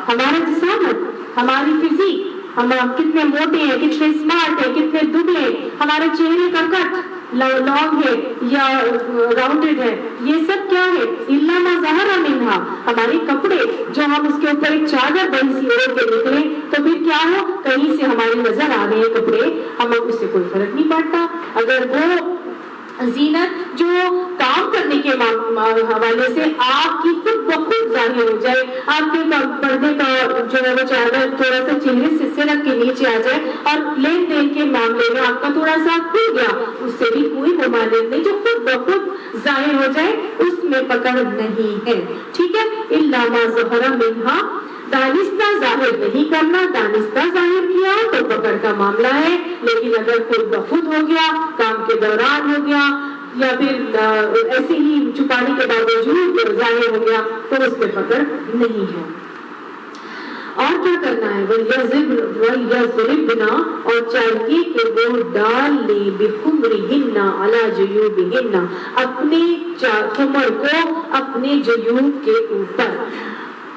ہمارا جسامت، ہماری فزیک، ہم کتنے موٹے ہیں، کتنے اسمارٹ ہیں، کتنے دبلے، ہمارے چہرے کا کٹ لانگ ہے یا راؤنڈڈ ہے، یہ سب کیا ہے؟ الا ما ظہر منہا. ہمارے کپڑے جو ہم اس کے اوپر ایک چادر بڑی سی اوڑھ کے نکلے تو پھر کیا ہو؟ کہیں سے ہماری نظر آ رہے ہیں کپڑے، ہمیں اس سے کوئی فرق نہیں پڑتا. اگر وہ زینت جو کام کرنے کے حوالے سے آپ کی خود بخود ظاہر ہو جائے، آپ کے پردے کا جو ہے وہ چادر تھوڑا سا چہرے سے سرک کے نیچے آ جائے اور لین دین کے معاملے میں آپ کا تھوڑا سا کھل گیا، اس سے بھی کوئی ممانعت نہیں. جو خود بخود ظاہر ہو جائے اس میں پکڑ نہیں ہے. ٹھیک ہے. الا ما ظہر منہا، دانستہ ظاہر نہیں کرنا. دانستہ ظاہر کیا تو پکڑ کا معاملہ ہے، لیکن اگر خود بخود ہو گیا، کام کے دوران ہو گیا، یا پھر ایسے ہی چھپانے کے باوجود ظاہر ہو گیا تو اس میں پکڑ نہیں ہے. اور کیا کرنا ہے؟ وَلْيَضْرِبْنَا، اور چاہیے کہ وہ ڈال لے بِخُمُرِهِنَّ عَلَى جُيُوبِهِنَّ، اپنے خمر کو اپنے جیوب کے اوپر.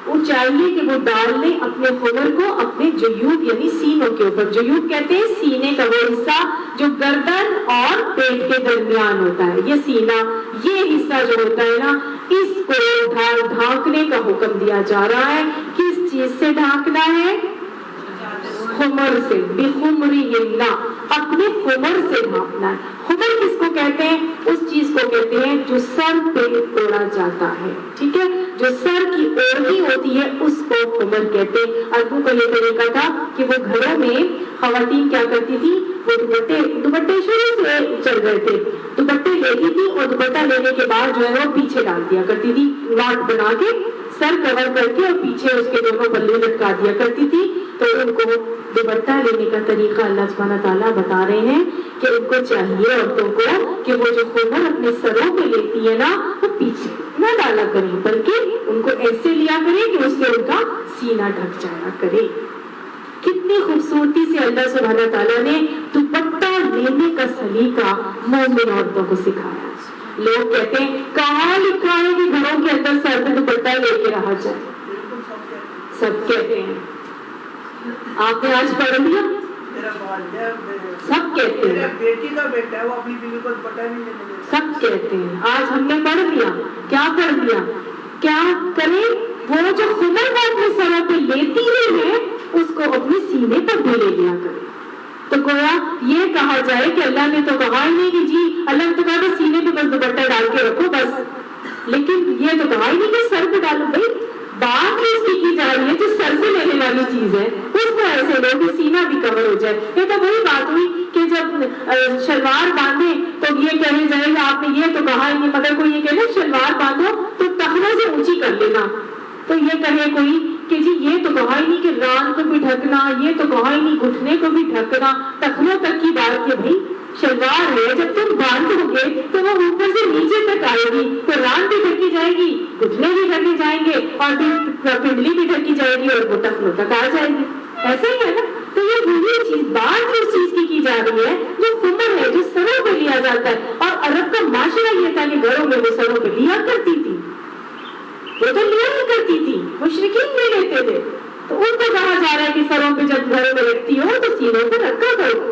وہ چاہیے کہ وہ ڈال لیں اپنے خمر کو اپنے جیوب یعنی سینوں کے اوپر. جیوب کہتے ہیں سینے کا وہ حصہ جو گردن اور پیٹ کے درمیان ہوتا ہے. یہ سینہ، یہ حصہ جو ہوتا ہے نا، اس کو ڈھانکنے کا حکم دیا جا رہا ہے. کس چیز سے ڈھانکنا ہے؟ خمر سے. بِخُمُرِهِنَّ، اپنے خمر سے ڈھانپنا ہے. خمر کس کو کہتے ہیں؟ اس چیز کو کہتے ہیں جو سر پہ اوڑھا جاتا ہے. ٹھیک ہے. جو سر کی اوڑھنی ہوتی ہے اس کو خمر کہتے ہیں. عربوں کا یہ طریقہ تھا کہ وہ گھروں میں خواتین کیا کرتی تھی؟ وہ دوپٹے شروع سے چل رہے تھے، دوپٹے لیتی تھی اور دوپٹہ لینے کے بعد جو ہے وہ پیچھے ڈال دیا کرتی تھی، ناٹ بنا کے سر کور کر کے اور پیچھے اس کے دونوں پلے لٹکا دیا کرتی تھی. تو ان کو دوپٹہ لینے کا طریقہ اللہ سبحانہ تعالیٰ بتا رہے ہیں کہ ان کو چاہیے عورتوں کو کہ وہ جو خمر اپنے سروں پہ لیتی ہے نا وہ پیچھے نہ ڈالا کریں، بلکہ ان کو ایسے لیا کریں کہ اس سے ان کا سینہ ڈھک جایا کرے. کتنی خوبصورتی سے اللہ سبحانہ تعالیٰ نے دوپٹہ لینے کا سلیقہ مومن عورتوں کو سکھایا. لوگ کہتے ہیں کہاں لکھا ہے کہ گھروں کے اندر سر پہ دوپٹہ لے کے رہا جائے؟ سب کہتے ہیں. آپ نے آج پڑھ لیا؟ سب کہتے ہیں. سب کہتے ہیں. آج ہم نے پڑھ لیا. کیا پڑھ لیا؟ کیا کریں؟ وہ جو خمر وہ اپنے سروں پہ لیتی ہے اس کو اپنے سینے پر بھی لے لیا کرے. تو گویا یہ کہا جائے کہ اللہ نے تو کہا ہی نہیں کہ جی، اللہ نے تو کہا بس سینے پہ بس دوپٹہ ڈال کے رکھو بس، لیکن یہ تو کہا ہی نہیں کہ سر پہ ڈالو. بھائی بات اس کی جا رہی ہے جو سر سے لینے والی چیز ہے اس کو ایسے لو کہ سینہ بھی کور ہو جائے. یہ تو وہی بات ہوئی کہ جب شلوار باندھے تو یہ کہے جائے کہ آپ نے یہ تو کہا ہی نہیں، مگر کوئی یہ کہے شلوار باندھو تو ٹخنوں سے اونچی کر لینا، تو یہ کہے کوئی کہ جی یہ تو کہا ہی نہیں کہ ران کو بھی ڈھکنا، یہ تو کہا ہی نہیں گھٹنے کو بھی ڈھکنا، ٹخنوں تک کی بات ہے. بھائی شلوار ہے، جب تم باندھو گے تو وہ اوپر سے نیچے تک آئے گی تو ران بھی ڈھکی جائے گی، گھٹنے بھی ڈھکے جائیں گے اور پھر پنڈلی بھی ڈھکی جائے گی اور وہ ٹخنوں تک آ جائے گی. ایسا ہی ہے نا. تو یہ وہی چیز بات اس چیز کی جا رہی ہے جو خمر ہے، جو سروں پہ لیا جاتا ہے. اور عرب کا معاشرہ یہ تھا کہ گھروں میں وہ سروں پہ لیا کرتی تھی، وہ تو لیا ہی کرتی تھی، مشرکین بھی لیتے تھے. تو ان کو کہا جا رہا ہے کہ سروں پہ جب گھروں میں رکھتی ہو تو سینوں پہ رکھا کرو.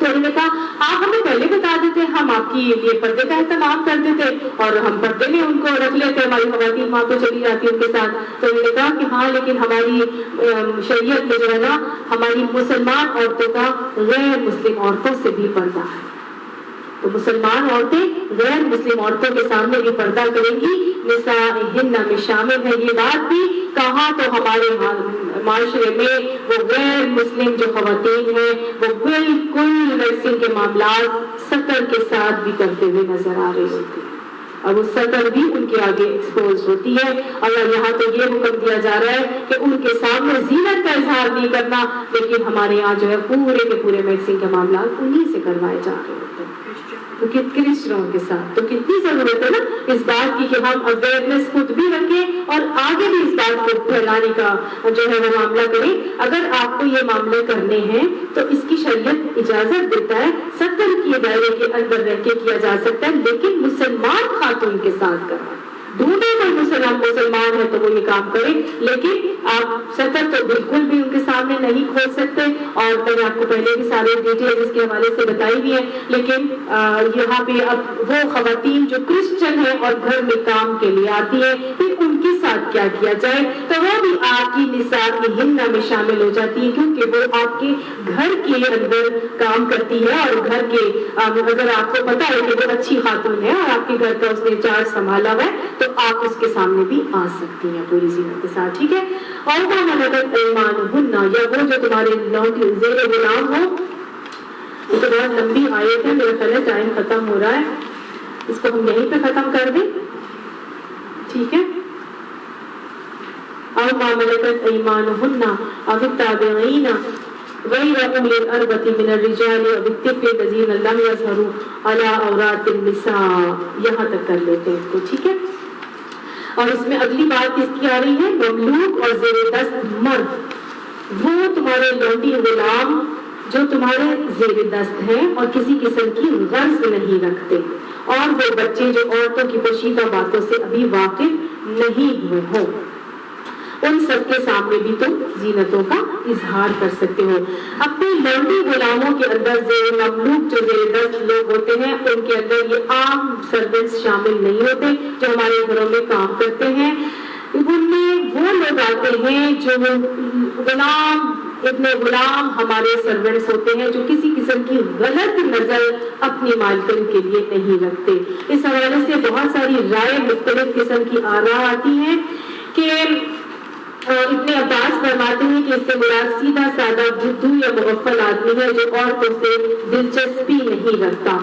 تو انہوں نے کہا آپ ہمیں پہلے بتا دیتے، ہم آپ کی یہ پردے کا اہتمام کر دیتے اور ہم پردے میں ان کو رکھ لیتے، ہماری خواتین وہاں تو چلی جاتی ان کے ساتھ. تو انہوں نے کہا کہ ہاں لیکن ہماری شریعت میں جو ہے نا ہماری مسلمان عورتوں کا غیر مسلم عورتوں سے بھی پردہ ہے. تو مسلمان عورتیں غیر مسلم عورتوں کے سامنے بھی پردہ کریں گی. نسائہن میں شامل ہے یہ بات بھی. کہاں تو ہمارے معاشرے میں وہ غیر مسلم جو خواتین ہیں وہ بالکل نرسنگ کے معاملات سطر کے ساتھ بھی کرتے ہوئے نظر آ رہے ہوتے ہیں اور وہ سطر بھی ان کے آگے ایکسپوز ہوتی ہے. اور یہاں تو یہ حکم دیا جا رہا ہے کہ ان کے سامنے زینت کا اظہار نہیں کرنا، لیکن ہمارے یہاں جو ہے پورے کے پورے میکسنگ کے معاملات انہی سے کروائے جا رہے ہوتے ہیں کرسچنوں کے ساتھ. تو کتنی ضرورت ہے نا اس بات کی کہ ہم اویئرنیس خود بھی رکھیں اور آگے بھی اس بات کو پھیلانے کا جو ہے وہ معاملہ کریں. اگر آپ کو یہ معاملے کرنے ہیں تو اس کی شریعت اجازت دیتا ہے، 70 کے دائرے کے اندر رہ کے کیا جا سکتا ہے، لیکن مسلمان خاتون کے ساتھ کرنا. ڈھونڈے کوئی مسلمان ہے تو وہ یہ کام کرے، لیکن آپ سطر تو بالکل بھی ان کے سامنے نہیں کھول سکتے. اور میں نے آپ کو پہلے بھی سارے ڈیٹیل اس کے حوالے سے بتائی بھی ہے. لیکن یہاں پہ اب وہ خواتین جو کرسچن ہیں اور گھر میں کام کے لیے آتی ہیں پھر ان کے ساتھ کیا کیا جائے، تو وہ بھی آپ کی نسائہن میں شامل ہو جاتی ہے، کیونکہ وہ آپ کے گھر کے اندر کام کرتی ہے. اور گھر کے اگر آپ کو پتا ہے کہ وہ اچھی خاتون ہے اور آپ کے گھر کا اس نے چارج سنبھالا ہوا ہے تو آپ اس کے سامنے بھی آ سکتی ہیں پوری زینت کے ساتھ. ٹھیک ہے. اور وہ ملکت ایمانہن، یا وہ جو تمہارے لونڈی زیر غلام ہو. یہ تو بہت لمبی آیت ہے، میرا خیال ہے ٹائم ختم ہو رہا ہے، اس کو ہم یہیں پہ ختم کر دیں. ٹھیک ہے. اور ما ملکت ایمانہن او التابعین غیر اولی الاربۃ من الرجال او الطفل الذین لم یظہروا علی عورات النساء. یہاں تک کر لیتے ہیں. تو ٹھیک ہے. اور اس میں اگلی بات کس کی آ رہی ہے؟ مملوک اور زیر دست مرد. وہ تمہارے لونڈی غلام جو تمہارے زیر دست ہیں اور کسی قسم کی غرض نہیں رکھتے، اور وہ بچے جو عورتوں کی پوشیدہ باتوں سے ابھی واقف نہیں ہوئے ہوں، ان سب کے سامنے بھی تم زینتوں کا اظہار کر سکتے ہو. اپنے لونڈی غلاموں کے اندر زیر مملوک جو زیر دست لوگ ہوتے ہیں ان کے اندر یہ عام سروینٹس شامل نہیں ہوتے جو ہمارے گھروں میں کام کرتے ہیں. ان میں وہ لوگ آتے ہیں جو غلام ابن غلام ہمارے سرونٹس ہوتے ہیں جو کسی قسم کی غلط نظر اپنی مالکن کے لیے نہیں رکھتے. اس حوالے سے بہت ساری رائے مختلف قسم کی آراء آتی ہیں کہ ابن عباس فرماتے ہیں کہ اس سے مراد سیدھا سادہ بدھو یا مغفل آدمی ہے جو عورتوں سے دلچسپی نہیں رکھتا.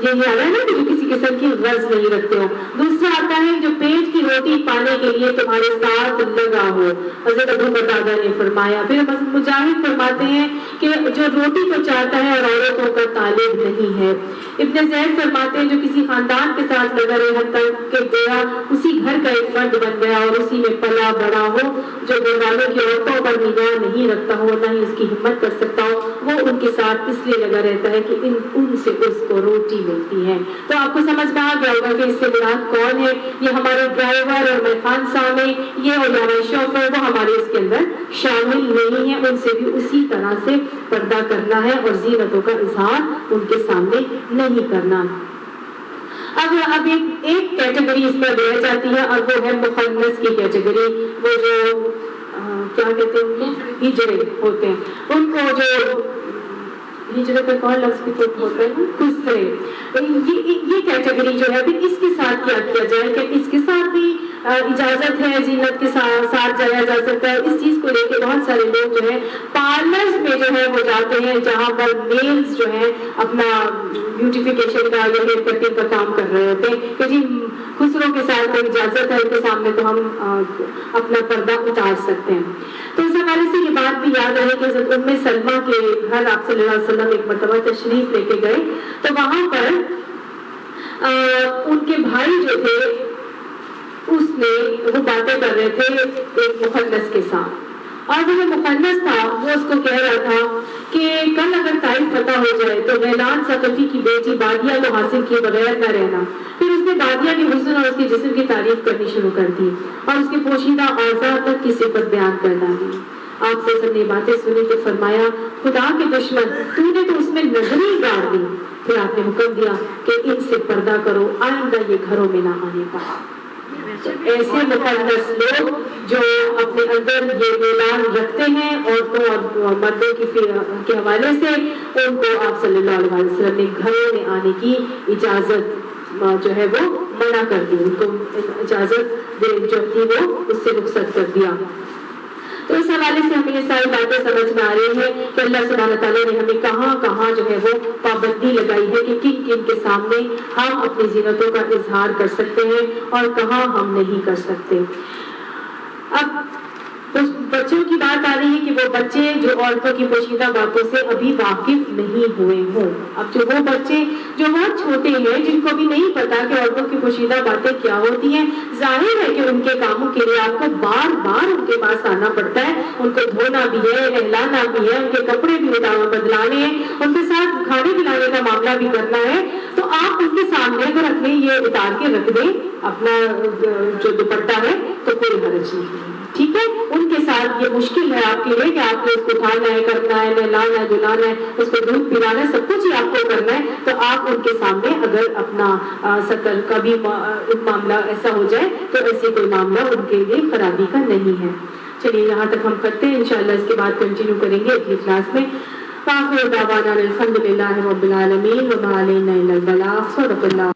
یہی آ رہا ہے نا کہ جو کسی قسم کی غرض نہیں رکھتے ہو. دوسرا آتا ہے جو پیٹ کی روٹی پانے کے لیے تمہارے ساتھ لگا ہو. حضرت ابو قتادہ نے فرمایا. پھر مجاہد فرماتے ہیں کہ جو روٹی کو چاہتا ہے اور عورتوں کا طالب نہیں ہے. ابن زید فرماتے ہیں جو کسی خاندان کے ساتھ لگا رہے حتیٰ کہ گویا اسی گھر کا ایک فرد بن گیا اور اسی میں پلا بڑا ہو، جو گھر والوں کی عورتوں پر نگاہ نہیں رکھتا ہو نہ ہی اس کی ہمت کر سکتا ہو، وہ ان کے ساتھ اس لیے لگا رہتا ہے کہ ان سے اس کو روٹی ملتی ہے. تو آپ کو سمجھ میں آ گیا ہوگا کہ اس سے مراد کون ہے. یہ ہمارے ڈرائیور اور میخان سامنے یہ علماء شوفر وہ ہمارے اس کے اندر شامل نہیں ہیں. ان سے بھی اسی طرح سے پردہ کرنا ہے اور زینتوں کا اظہار ان کے سامنے نہیں کرنا. اب ایک کیٹیگری اس میں رہ جاتی ہے اور وہ ہے مخنث کی کیٹیگری. وہ جو کیا کہتے ہیں ہجڑے ہوتے ہیں ان کو جو ہجرت کا کون لفظ بھی ہوتا ہے خسرے. یہ کیٹیگری جو ہے پھر اس کے ساتھ کیا کیا جائے کہ اس کے ساتھ بھی اجازت ہے زینت کے ساتھ جایا جا سکتا ہے. اس چیز کو لے کے بہت سارے لوگ جو ہے پارلرز میں جو ہے وہ جاتے ہیں جہاں پر میلز جو ہے اپنا بیوٹیفیکیشن کا یا ہیئر کٹنگ کا کام کر رہے ہوتے ہیں کہ جی خسروں کے ساتھ کوئی اجازت ہے ان کے سامنے تو ہم اپنا پردہ اتار سکتے ہیں. تو اس حوالے سے یہ بات بھی یاد رہے کہ حضرت ام سلمہ کے گھر آپ صلی اللہ علیہ وسلم ایک مرتبہ تشریف لے کے گئے تو وہاں پر ان کے بھائی جو تھے اس نے وہ باتیں کر رہے تھے ایک مخنث کے ساتھ اور وہ جو مخنث تھا وہ اس کو کہہ رہا تھا کہ کل اگر طائف فتح ہو جائے تو غیلان ثقفی کی بیٹی بادیہ کو حاصل کیے بغیر نہ رہنا. پھر اس نے بادیہ کے حسن اور اس کے جسم کی تعریف کرنی شروع کر دی اور اس کے پوشیدہ اعضاء تک کی صفت بیان کر ڈالی. آپ سے سب نے باتیں سنی تو فرمایا خدا کے دشمن تو نے تو اس میں نظریں گاڑ دی. پھر آپ نے حکم دیا کہ ان سے پردہ کرو، آئندہ یہ گھروں میں نہ آنے پائے. تو ایسے مقدس لوگ جو اپنے اندر یہ اعلان رکھتے ہیں عورتوں اور مردوں کے حوالے سے، ان کو آپ صلی اللہ علیہ وسلم نے گھروں میں آنے کی اجازت جو ہے وہ منع کر دی، ان کو اجازت جو تھی وہ اس سے رخصت کر دیا. تو اس حوالے سے ہمیں یہ ساری باتیں سمجھ میں آ رہی ہیں کہ اللہ سبحانہ تعالیٰ نے ہمیں کہاں کہاں جو ہے وہ پابندی لگائی ہے کہ کن کن کے سامنے ہم اپنی زینتوں کا اظہار کر سکتے ہیں اور کہاں ہم نہیں کر سکتے. اب بچوں کی بات آ رہی ہے کہ وہ بچے جو عورتوں کی پوشیدہ باتوں سے ابھی واقف نہیں ہوئے ہوں. اب جو وہ بچے جو بہت چھوٹے ہیں، جن کو بھی نہیں پتا کہ عورتوں کی پوشیدہ باتیں کیا ہوتی ہیں، ظاہر ہے کہ ان کے کاموں کے لیے آپ کو بار بار ان کے پاس آنا پڑتا ہے. ان کو دھونا بھی ہے، نہلانا بھی ہے، ان کے کپڑے بھی بدلانے ہیں، ان کے ساتھ کھانے پلانے کا معاملہ بھی کرنا ہے. تو آپ ان کے سامنے اگر اپنے یہ اتار کے رکھ دیں اپنا جو دوپٹہ ہے تو کوئی حرج نہیں ہے. ٹھیک ہے، ان کے ساتھ یہ مشکل ہے آپ کے لیے کہ آپ نے اس کو اٹھانا ہے، کرنا ہے، نہلانا ہے، دھلانا ہے، اس کو دودھ پلانا ہے، سب کچھ ہی آپ کو کرنا ہے. تو آپ ان کے سامنے اگر اپنا سکل کا بھی معاملہ ایسا ہو جائے تو ایسے کوئی معاملہ ان کے لیے خرابی کا نہیں ہے. چلیے یہاں تک ہم کرتے ہیں، انشاءاللہ اس کے بعد کنٹینیو کریں گے اگلی کلاس میں. آخر دعوانا الحمدللہ رب العالمین وما علینا الا البلاغ. صدق اللہ.